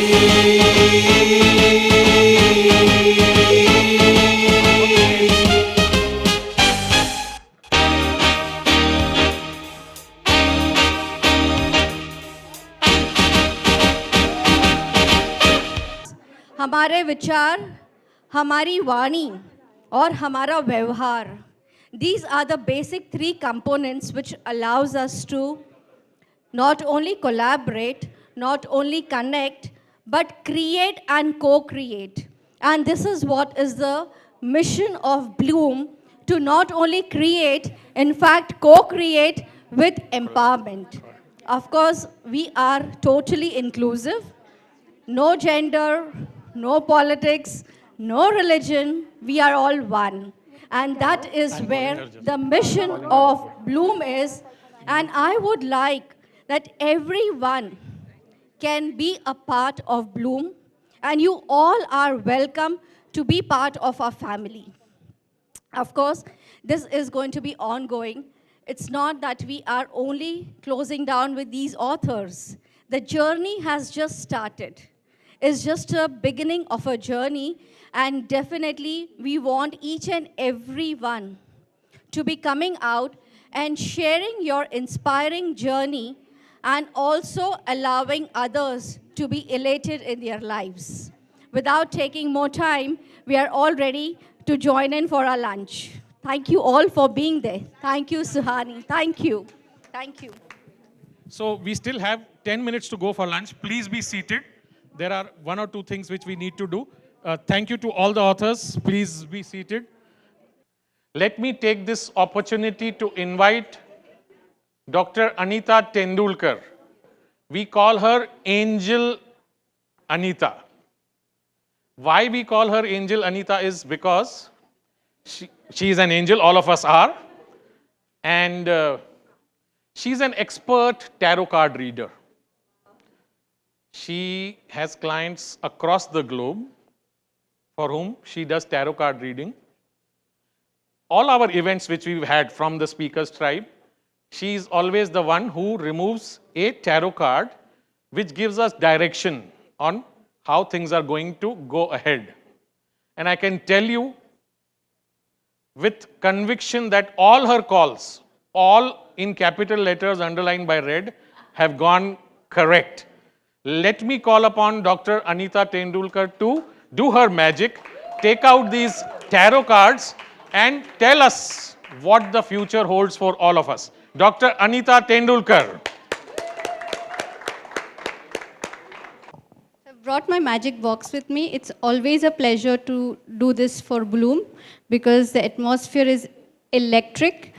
हमारे विचार, हमारी वाणी और हमारा व्यवहार These are the basic three components which allows us to not only collaborate, not only connect, but create and co-create. And this is what is the mission of Bloom, to not only create, in fact, co-create with empowerment. Of course, we are totally inclusive. No gender, no politics, no religion, we are all one. And that is where the mission of Bloom is. And I would like that everyone can be a part of Bloom, and you all are welcome to be part of our family. Of course, this is going to be ongoing. It's not that we are only closing down with these authors. The journey has just started. It's just a beginning of a journey, and definitely we want each and every one to be coming out and sharing your inspiring journey, and also allowing others to be elated in their lives. Without taking more time, we are all ready to join in for our lunch. Thank you all for being there. Thank you, Suhani. Thank you. Thank you. So we still have 10 minutes to go for lunch. Please be seated. There are one or two things which we need to do. Thank you to all the authors. Please be seated. Let me take this opportunity to invite Dr. Anita Tendulkar. We call her Angel Anita. Why we call her Angel Anita is because she is an angel, all of us are. And she's an expert tarot card reader. She has clients across the globe for whom she does tarot card reading. All our events which we've had from the Speakers Tribe, she is always the one who removes a tarot card which gives us direction on how things are going to go ahead. And I can tell you with conviction that all her calls, all in capital letters underlined by red, have gone correct. Let me call upon Dr. Anita Tendulkar to do her magic, take out these tarot cards and tell us what the future holds for all of us. Dr. Anita Tendulkar. I've brought my magic box with me. It's always a pleasure to do this for Bloom because the atmosphere is electric,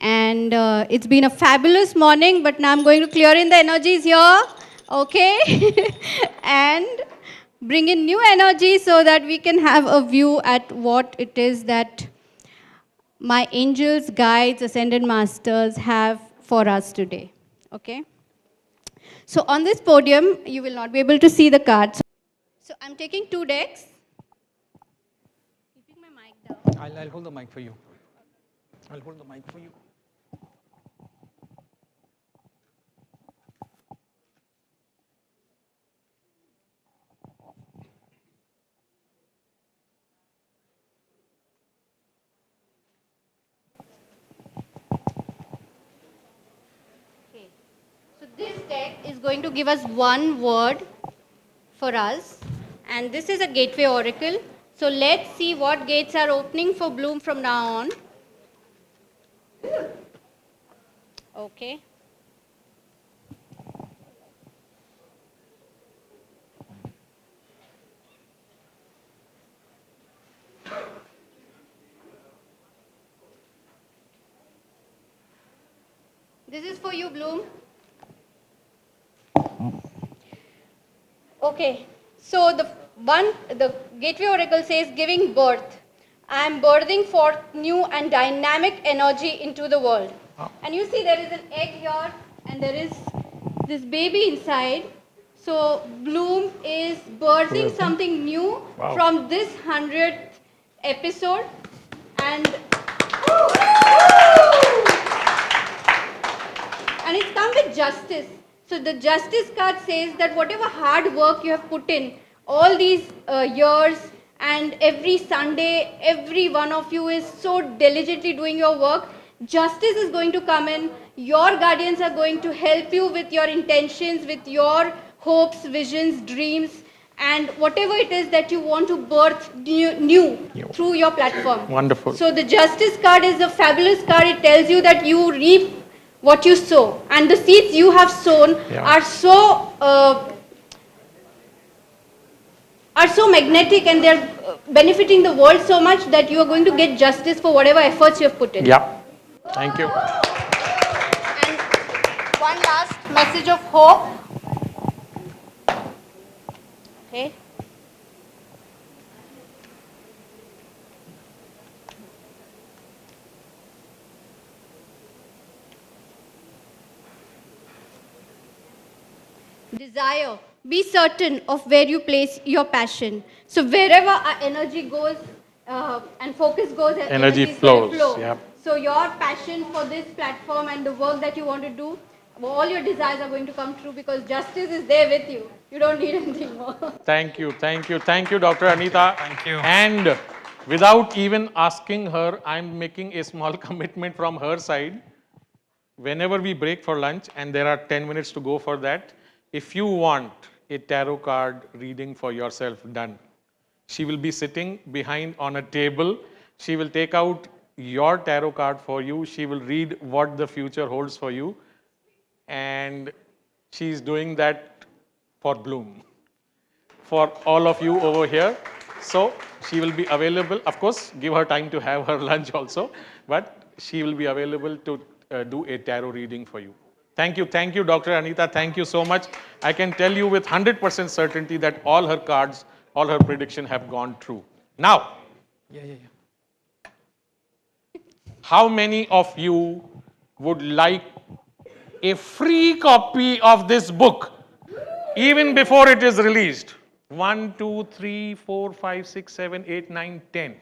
and it's been a fabulous morning, but now I'm going to clear in the energies here, okay? And bring in new energy so that we can have a view at what it is that my angels, guides, ascended masters have for us today, okay? So on this podium, you will not be able to see the cards. So I'm taking 2 decks. Keeping my mic down. I'll hold the mic for you. I'll hold the mic for you. So this deck is going to give us one word for us, and this is a gateway oracle. So let's see what gates are opening for Bloom from now on. Okay. This is for you, Bloom. Okay, so the gateway oracle says giving birth. I am birthing forth new and dynamic energy into the world. And you see there is an egg here and there is this baby inside. So Bloom is birthing something new from this 100th episode. And it's come with justice. So the justice card says that whatever hard work you have put in all these years, and every Sunday, every one of you is so diligently doing your work, justice is going to come in. Your guardians are going to help you with your intentions, with your hopes, visions, dreams, and whatever it is that you want to birth new through your platform. Wonderful. So the justice card is a fabulous card. It tells you that you reap what you sow, and the seeds you have sown Yeah. are so magnetic, and they're benefiting the world so much that you are going to get justice for whatever efforts you have put in. Yeah. Thank you. One last message of hope. Okay. Desire. Be certain of where you place your passion. So wherever our energy goes and focus goes, Energy is gonna flows, flow. yeah. So your passion for this platform and the work that you want to do, all your desires are going to come true because justice is there with you. You don't need anything more. Thank you, thank you, thank you, Dr. Anita. Thank you. And without even asking her, I'm making a small commitment from her side. Whenever we break for lunch, and there are 10 minutes to go for that, if you want a tarot card reading for yourself done, she will be sitting behind on a table. She will take out your tarot card for you. She will read what the future holds for you. And she's doing that for Bloom, for all of you over here. So she will be available. Of course, give her time to have her lunch also, but she will be available to do a tarot reading for you. Thank you, Dr. Anita. Thank you so much. I can tell you with 100% certainty that all her cards, all her prediction have gone true. Now, how many of you would like a free copy of this book even before it is released? 1, 2, 3, 4, 5, 6, 7, 8, 9, 10.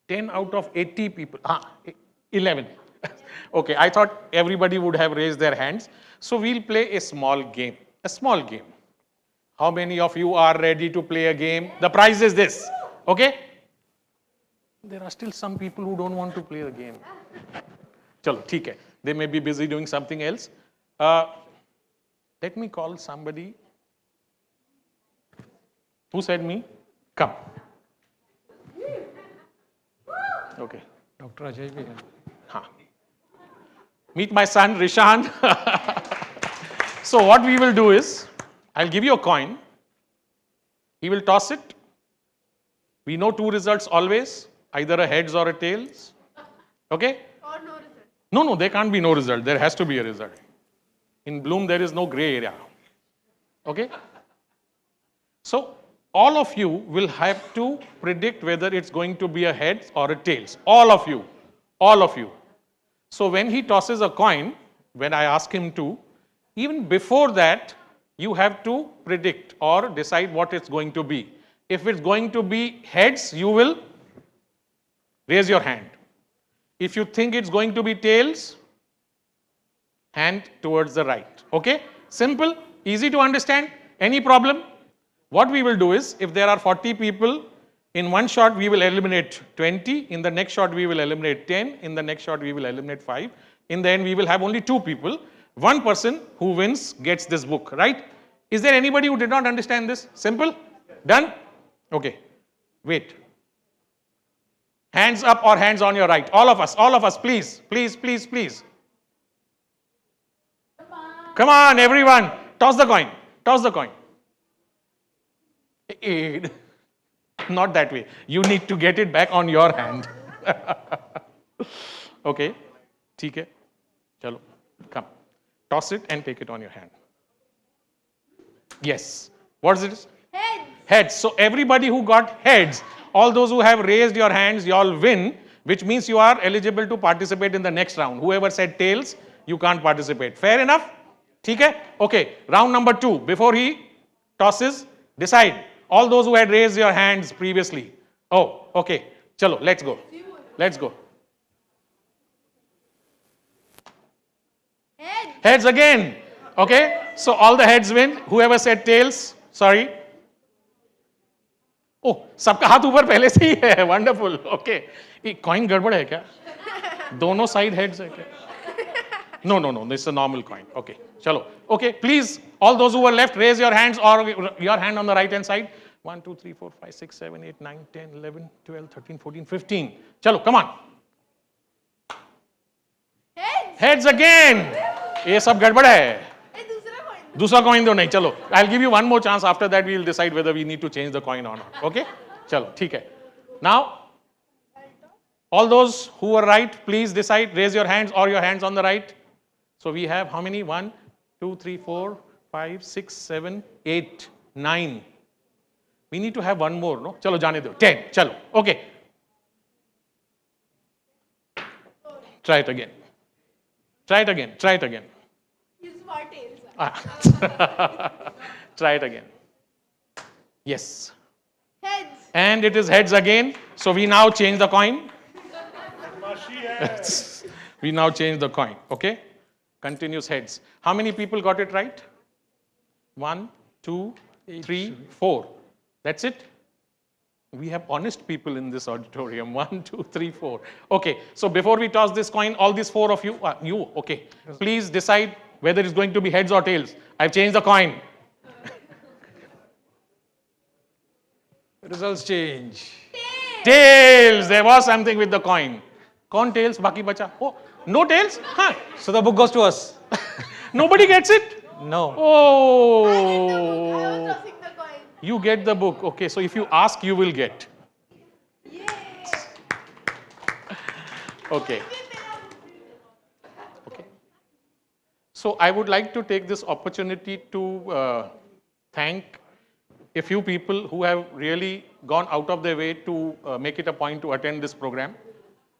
10 out of 80 people. 11. Okay, I thought everybody would have raised their hands. So we'll play a small game. A small game. How many of you are ready to play a game? The prize is this. Okay? There are still some people who don't want to play the game. Chalo, theek hai. They may be busy doing something else. Let me call somebody. Who said me? Come. Okay. Dr. Ajay bhi hai. Haan. Meet my son, Rishan. So what we will do is, I'll give you a coin. He will toss it. We know two results always, either a heads or a tails. Okay? Or no result. No, there can't be no result. There has to be a result. In Bloom, there is no gray area. Okay? So all of you will have to predict whether it's going to be a heads or a tails. All of you. All of you. So when he tosses a coin, when I ask him to, even before that, you have to predict or decide what it's going to be. If it's going to be heads, you will raise your hand. If you think it's going to be tails, hand towards the right. Okay? Simple, easy to understand. Any problem? What we will do is, if there are 40 people, in one shot we will eliminate 20, in the next shot we will eliminate 10, in the next shot we will eliminate 5. In the end we will have only 2 people. One person who wins gets this book, right? Is there anybody who did not understand this? Simple? Done? Okay. Wait. Hands up or hands on your right. All of us, please, please, please, please. Come on, everyone. Toss the coin. Toss the coin. Not that way. You need to get it back on your hand. Okay. ठीक है. Chalo. Come. Toss it and take it on your hand. Yes. What is it? Heads. Heads. So everybody who got heads, all those who have raised your hands, you all win, which means you are eligible to participate in the next round. Whoever said tails, you can't participate. Fair enough? ठीक है? Okay. Round number 2. Before he tosses, decide. All those who had raised your hands previously. Oh, okay. Chalo, let's go. Let's go. Heads. Heads again. Okay. So all the heads win. Whoever said tails, sorry. Oh, सबका हाथ ऊपर पहले से ही है. Wonderful. Okay. ये coin गड़बड़ है क्या? दोनों side heads है क्या? No. This is a normal coin. Okay. Chalo. Okay. Please, all those who were left, raise your hands or your hand on the right hand side. 1, 2, 3, 4, 5, 6, 7, 8, 9, 10, 11, 12, 13, 14, 15. Chalo, come on. Heads again. ये सब गड़बड़ है. दूसरा coin दो नहीं, चलो. I'll give you one more chance. After that, we'll decide whether we need to change the coin or not. Okay? चलो, ठीक है. Now, all those who were right, please decide. Raise your hands or your hands on the right. So we have how many? 1, 2, 3, 4, 5, 6, 7, 8, 9. We need to have one more, no? Chalo, जाने दो. 10. Chalo. Okay. Try it again. Try it again. Try it again. Try it again. Yes. Heads. And it is heads again. So we now change the coin. We now change the coin. Okay? Continuous heads. How many people got it right? 1, 2, 3, 4. That's it? We have honest people in this auditorium. 1, 2, 3, 4. Okay. So before we toss this coin, all these 4 of you, okay. Please decide whether it's going to be heads or tails. I've changed the coin. Results change. Tails. There was something with the coin. Con tails, baki bacha. Oh, no tails? Huh. So the book goes to us. Nobody gets it? No. Oh. You get the book. Okay, so if you ask, you will get. Okay. Okay. So I would like to take this opportunity to thank a few people who have really gone out of their way to make it a point to attend this program.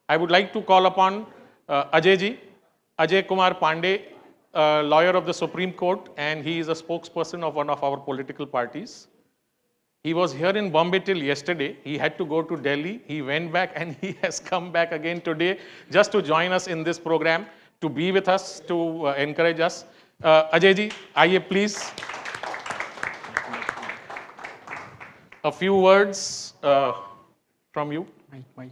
I would like to call upon Ajay ji, Ajay Kumar Pandey, lawyer of the Supreme Court, and he is a spokesperson of one of our political parties. He was here in Bombay till yesterday. He had to go to Delhi. He went back and he has come back again today just to join us in this program, to be with us, to encourage us. Ajay ji, aaiye please. A few words from you. Mic.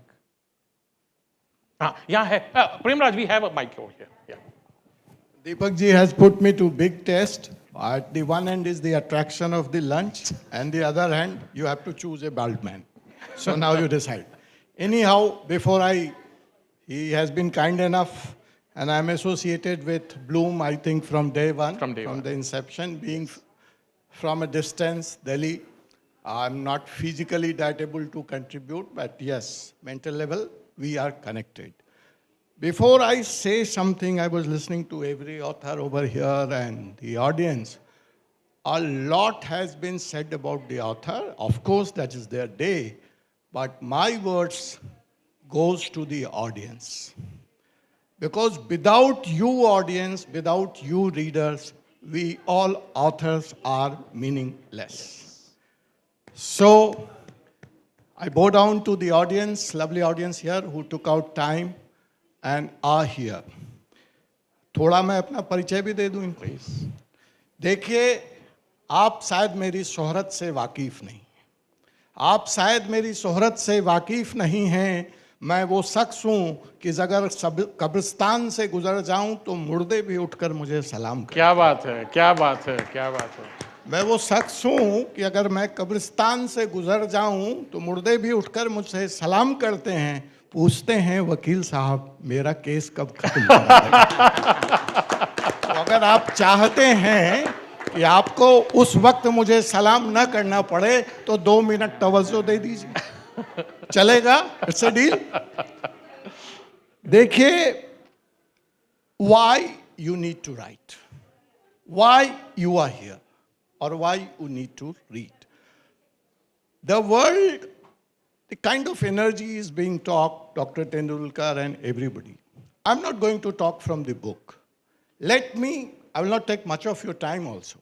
Yeah, hai. Premraj, we have a mic over here. Yeah. Deepak ji has put me to big test. At the one end is the attraction of the lunch, and the other hand, you have to choose a bald man. So now you decide. Anyhow, he has been kind enough, and I'm associated with Bloom, I think, from day one. From the inception, being from a distance, Delhi. I'm not physically that able to contribute, but yes, mental level, we are connected. Before I say something, I was listening to every author over here and the audience. A lot has been said about the author. Of course, that is their day. But my words goes to the audience. Because without you audience, without you readers, we all authors are meaningless. So I bow down to the audience, lovely audience here, who took out time and are here. थोड़ा मैं अपना परिचय भी दे दूं इनको. देखिए, आप शायद मेरी शोहरत से वाकिफ नहीं. आप शायद मेरी शोहरत से वाकिफ नहीं हैं. मैं वो शख्स हूँ कि अगर कब्रिस्तान से गुजर जाऊं तो मुर्दे भी उठकर मुझे सलाम करते हैं. क्या बात है, क्या बात है, क्या बात है. मैं वो शख्स हूँ कि अगर मैं कब्रिस्तान से गुजर जाऊं तो मुर्दे भी उठकर मुझसे सलाम करते हैं. पूछते हैं वकील साहब मेरा केस कब खत्म होगा. तो अगर आप चाहते हैं कि आपको उस वक्त मुझे सलाम ना करना पड़े तो 2 मिनट तवज्जो दे दीजिए. चलेगा? It's a deal. देखिए, why you need to write, why you are here, or why you need to read. The world, the kind of energy is being talked, Dr. Tendulkar and everybody. I'm not going to talk from the book. I will not take much of your time also.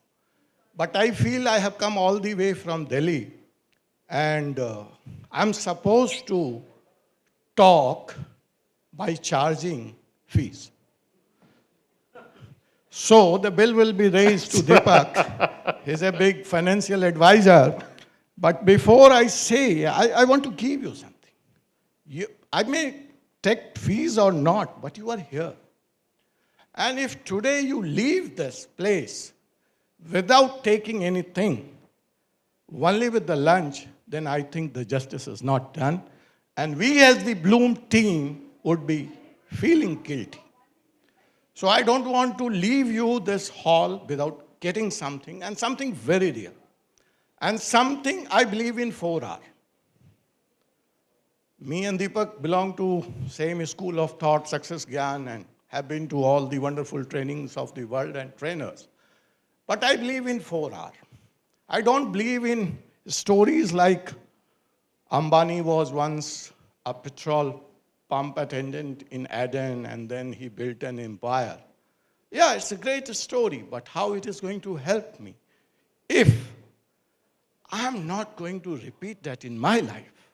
But I feel I have come all the way from Delhi and I'm supposed to talk by charging fees. So the bill will be raised to Deepak. He's a big financial advisor. But before I say, I want to give you something. I may take fees or not, but you are here. And if today you leave this place without taking anything, only with the lunch, then I think the justice is not done. And we as the Bloom team would be feeling guilty. So I don't want to leave you this hall without getting something, and something very real. And something I believe in 4R. Me and Deepak belong to same school of thought, Success Gyan, and have been to all the wonderful trainings of the world and trainers. But I believe in 4R. I don't believe in stories like Ambani was once a petrol pump attendant in Aden and then he built an empire. Yeah, it's a great story, but how it is going to help me if I'm not going to repeat that in my life?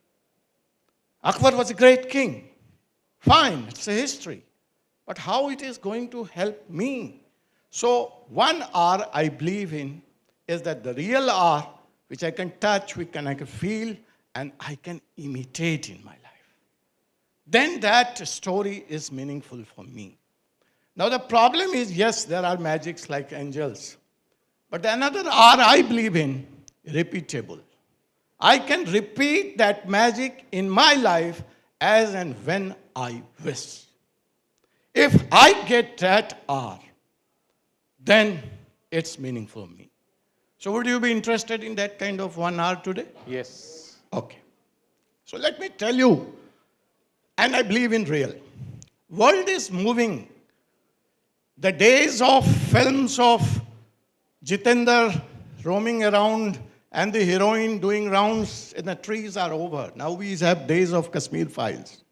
Akbar was a great king. Fine, it's a history. But how it is going to help me? So 1R I believe in is that the real R, which I can touch, I can feel, and I can imitate in my life. Then that story is meaningful for me. Now the problem is, yes, there are magics like angels. But another R I believe in, repeatable. I can repeat that magic in my life as and when I wish. If I get that R, then it's meaningful for me. So would you be interested in that kind of 1R today? Yes. Okay. So let me tell you, and I believe in real. World is moving. The days of films of Jitendra roaming around and the heroine doing rounds in the trees are over. Now we have days of Kashmir Files.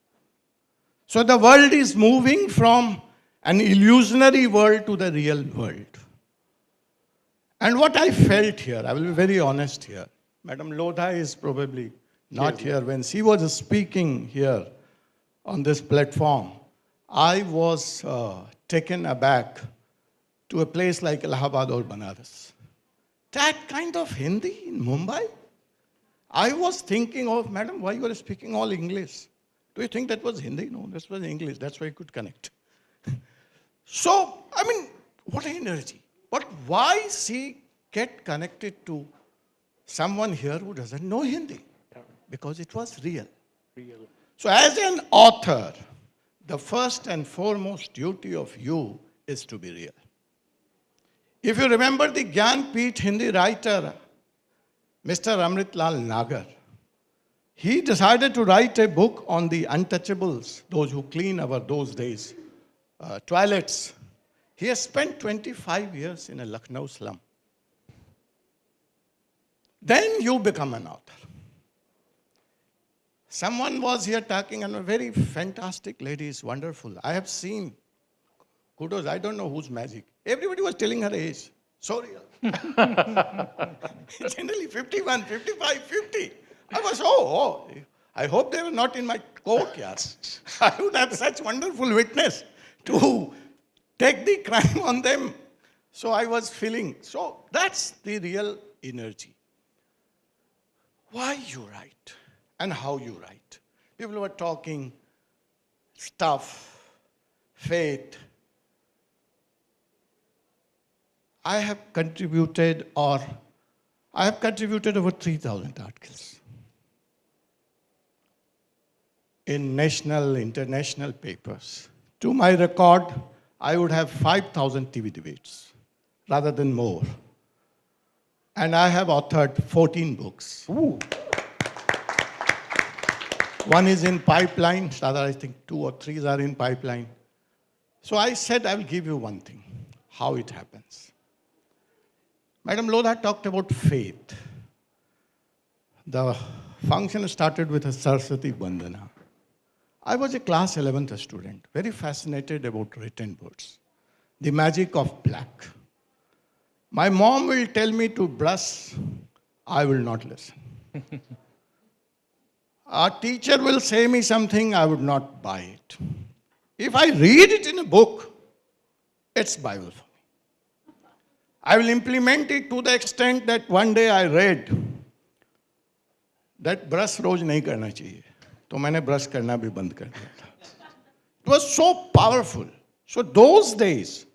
So the world is moving from an illusionary world to the real world. And what I felt here, I will be very honest here. Madam Lodha is probably not here. When she was speaking here on this platform, I was taken aback to a place like Allahabad or Banaras. That kind of Hindi in Mumbai? I was thinking of, madam, why you are speaking all English? Do you think that was Hindi? No, that was English. That's why I could connect. So, I mean, what energy. But why she get connected to someone here who doesn't know Hindi? Because it was real. So as an author, the first and foremost duty of you is to be real. If you remember the Gyanpith Hindi writer, Mr. Amritlal Nagar, he decided to write a book on the untouchables, those who clean our those days toilets. He has spent 25 years in a Lucknow slum. Then you become an author. Someone was here talking, and a very fantastic lady is wonderful. I have seen, kudos, I don't know whose magic. Everybody was telling her age. So real. Generally 51, 55, 50. I was, I hope they were not in my court, yes. I would have such wonderful witness to take the crime on them. So I was feeling, so that's the real energy. Why you write and how you write. People were talking stuff, faith. I have contributed over 3,000 articles in national, international papers. To my record, I would have 5,000 TV debates rather than more. And I have authored 14 books. Ooh. One is in pipeline, rather I think 2 or 3 are in pipeline. So I said I will give you one thing, how it happens. Madam Lodha talked about faith. The function started with a Saraswati Bandhana. I was a class 11th student, very fascinated about written words. The magic of black. My mom will tell me to brush, I will not listen. A teacher will say me something, I would not buy it. If I read it in a book, it's Bible for me. I will implement it to the extent that one day I read that brush रोज नहीं करना चाहिए. तो मैंने brush करना भी बंद कर दिया था. It was so powerful. So those days,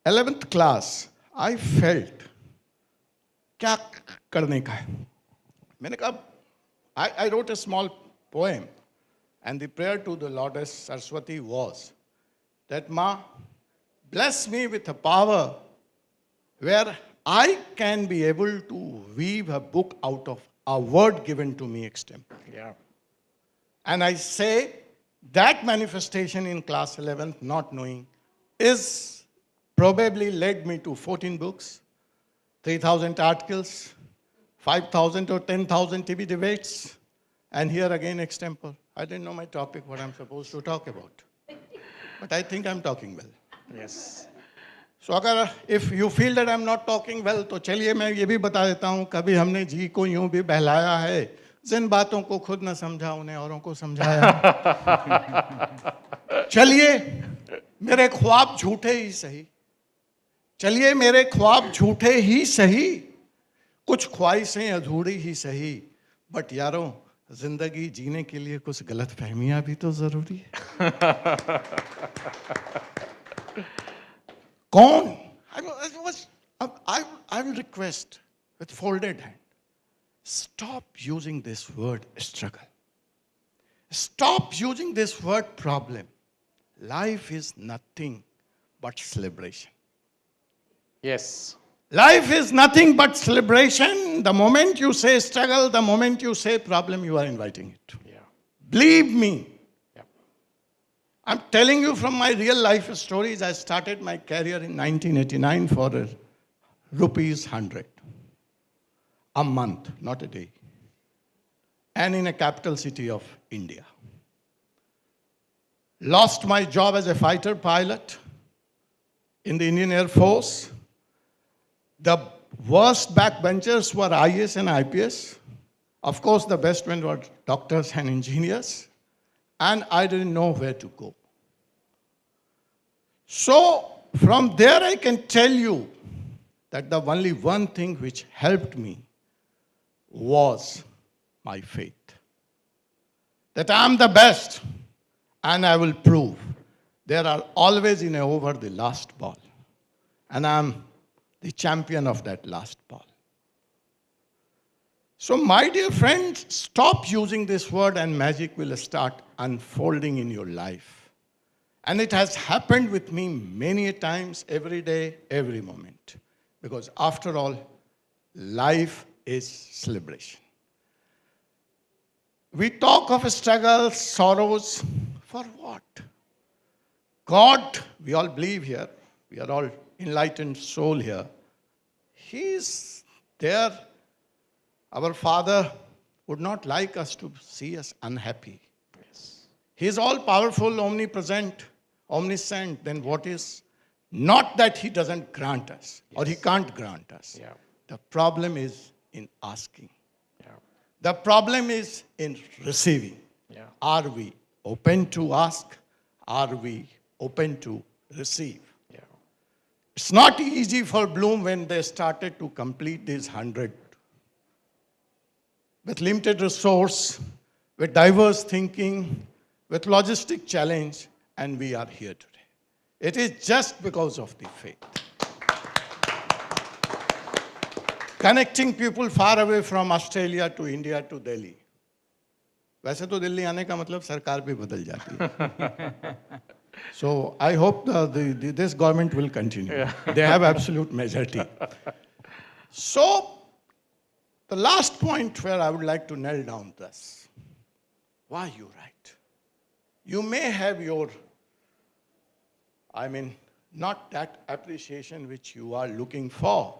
11th class, I felt, क्या करने का है. मैंने कहा, I wrote a small poem, and the prayer to the Goddess Saraswati was that, Ma, bless me with a power where I can be able to weave a book out of a word given to me extempore. Yeah. And I say that manifestation in class 11th, not knowing, is probably led me to 14 books, 3,000 articles, 5,000 or 10,000 TV debates, and here again extempore. I didn't know my topic, what I'm supposed to talk about. But I think I'm talking well. Yes. So अगर if you feel that I'm not talking well, तो चलिए मैं ये भी बता देता हूँ, कभी हमने जी को यूं भी बहलाया है, जिन बातों को खुद न समझा उन्हें औरों को समझाया. चलिए मेरे ख्वाब झूठे ही सही, चलिए मेरे ख्वाब झूठे ही सही, कुछ ख्वाहिशें अधूरी ही सही, बट यारों जिंदगी जीने के लिए कुछ गलत फहमियां भी तो जरूरी है. कौन? I will request with folded hand, stop using this word struggle. Stop using this word problem. Life is nothing but celebration. Yes. Life is nothing but celebration. The moment you say struggle, the moment you say problem, you are inviting it. Yeah. Believe me. Yeah. I'm telling you from my real life stories. I started my career in 1989 for rupees 100 a month, not a day, and in a capital city of India. Lost my job as a fighter pilot in the Indian Air Force. The worst backbenchers were IAS and IPS. Of course, the best ones were doctors and engineers. And I didn't know where to go. So, from there I can tell you that the only one thing which helped me was my faith. That I am the best, and I will prove. There are always in a over the last ball. And I am the champion of that last ball. So, my dear friends, stop using this word and magic will start unfolding in your life. And it has happened with me many times, every day, every moment. Because after all, life is celebration. We talk of struggles, sorrows, for what? God, we all believe here, we are all enlightened soul here. He is there. Our Father would not like us to see us unhappy. Yes. He is all powerful, omnipresent, omniscient. Then what is? Not that He doesn't grant us, or He can't grant us. Yeah. The problem is in asking. Yeah. The problem is in receiving. Yeah. Are we open to ask? Are we open to receive? Yeah. It's not easy for Bloom when they started to complete these 100. With limited resource, with diverse thinking, with logistic challenge, and we are here today. It is just because of the faith. Connecting people far away from Australia to India to Delhi. वैसे तो दिल्ली आने का मतलब सरकार भी बदल जाती है. So I hope this government will continue. They have absolute majority. So the last point where I would like to nail down this. Why you write? You may have your, not that appreciation which you are looking for,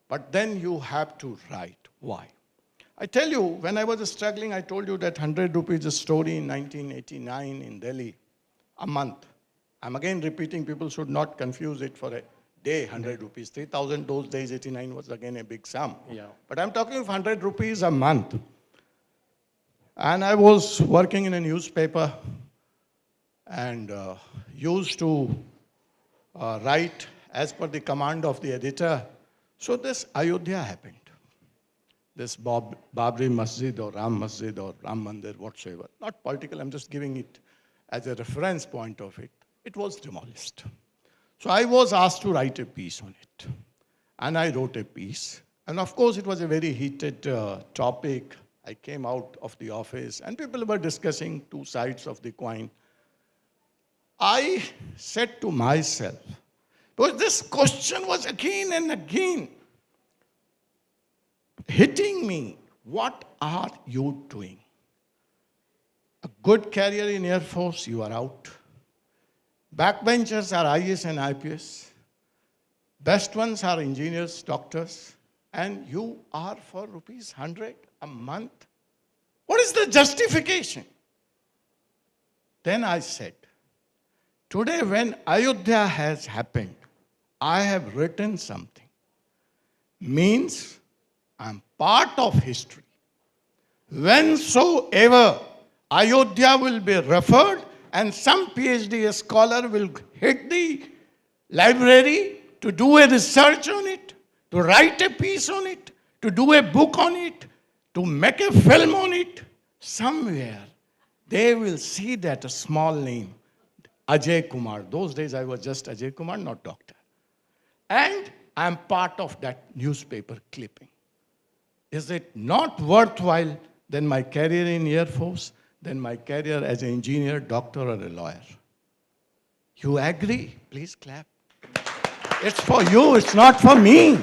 but then you have to write. Why? I tell you, when I was struggling, I told you that 100 rupees a story in 1989 in Delhi, a month. I'm again repeating, people should not confuse it for a day, 100 rupees. 3,000 those days, 89 was again a big sum. Yeah. But I'm talking of 100 rupees a month. And I was working in a newspaper and used to write as per the command of the editor. So this Ayodhya happened. This Babri Masjid or Ram Masjid or Ram Mandir, whatsoever. Not political, I'm just giving it as a reference point of it. It was demolished. So I was asked to write a piece on it. And I wrote a piece. And of course, it was a very heated topic. I came out of the office and people were discussing two sides of the coin. I said to myself, because this question was again and again hitting me, what are you doing? A good career in Air Force, you are out. Backbenchers are IAS and IPS. Best ones are engineers, doctors. And you are for rupees 100 a month. What is the justification? Then I said, today when Ayodhya has happened, I have written something. Means I'm part of history. Whensoever Ayodhya will be referred and some PhD scholar will hit the library to do a research on it, to write a piece on it, to do a book on it, to make a film on it, somewhere they will see that a small name, Ajay Kumar. Those days I was just Ajay Kumar, not doctor. And I'm part of that newspaper clipping. Is it not worthwhile than my career in Air Force, than my career as an engineer, doctor, or a lawyer? You agree? Please clap. It's for you, it's not for me.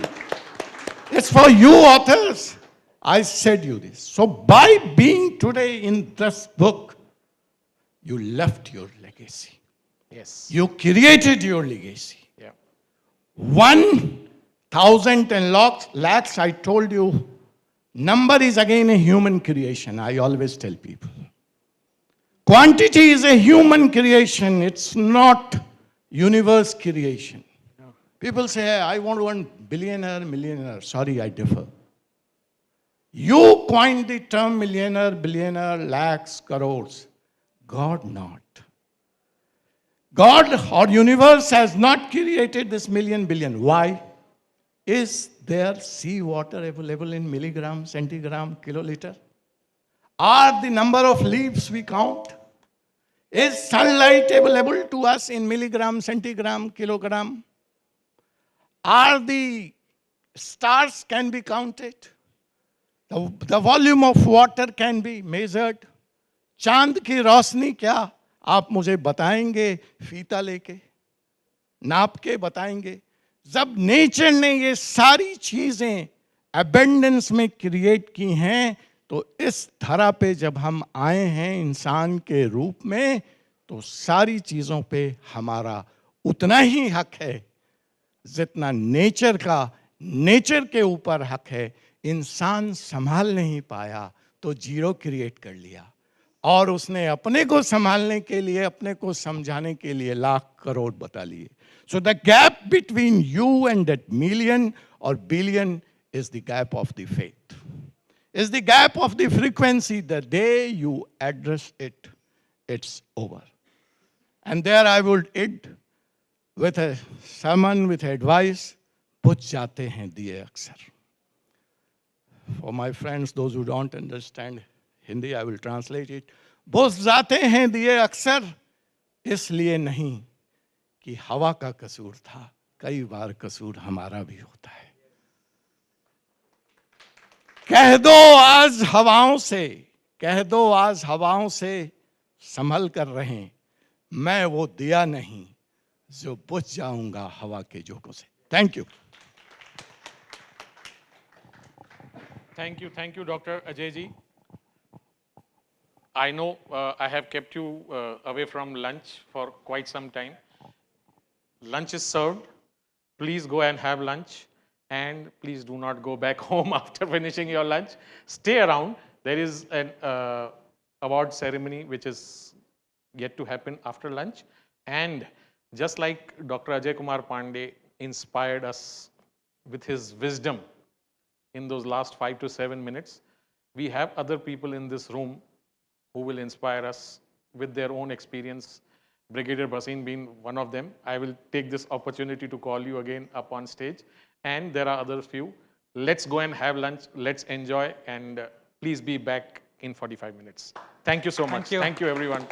It's for you authors. I said you this. So by being today in this book, you left your legacy. Yes. You created your legacy. Yeah. 1,000 and lakhs, I told you, number is again a human creation. I always tell people. Quantity is a human creation. It's not universe creation. People say, I want one billionaire, millionaire. Sorry, I differ. You coined the term millionaire, billionaire, lakhs, crores. God not. God or universe has not created this million, billion. Why? Is there seawater available in milligram, centigram, kiloliter? Are the number of leaves we count? Is sunlight available to us in milligram, centigram, kilogram? Are the stars can be counted? The volume of water can be measured. चांद की रोशनी क्या आप मुझे बताएंगे फीता लेके नाप के बताएंगे जब नेचर ने ये सारी चीजें अबेंडेंस में क्रिएट की हैं तो इस धरा पे जब हम आए हैं इंसान के रूप में तो सारी चीजों पे हमारा उतना ही हक है जितना नेचर का नेचर के ऊपर हक है इंसान संभाल नहीं पाया तो जीरो क्रिएट कर लिया और उसने अपने को संभालने के लिए अपने को समझाने के लिए लाख करोड़ बता लिए so the gap between you and that million और billion is the gap of the faith is the gap of the frequency. The day you address it, it's over. And there I would end with a sermon, with advice, बुझ जाते हैं दिए अक्सर. For my friends, those who don't understand Hindi, I will translate it. बुझ जाते हैं दिए अक्सर, इसलिए नहीं कि हवा का कसूर था, कई बार कसूर हमारा भी होता है. कह दो आज हवाओं से, कह दो आज हवाओं से संभल कर रहें, मैं वो दिया नहीं जो बुझ जाऊंगा हवा के झोंकों से. Thank you. Thank you, Dr. Ajay ji. I know I have kept you away from lunch for quite some time. Lunch is served. Please go and have lunch. And please do not go back home after finishing your lunch. Stay around. There is an award ceremony which is yet to happen after lunch. And just like Dr. Ajay Kumar Pandey inspired us with his wisdom in those last 5 to 7 minutes, we have other people in this room who will inspire us with their own experience. Brigadier Bhasin being one of them. I will take this opportunity to call you again up on stage. And there are other few. Let's go and have lunch. Let's enjoy. And please be back in 45 minutes. Thank you so much. Thank you, everyone.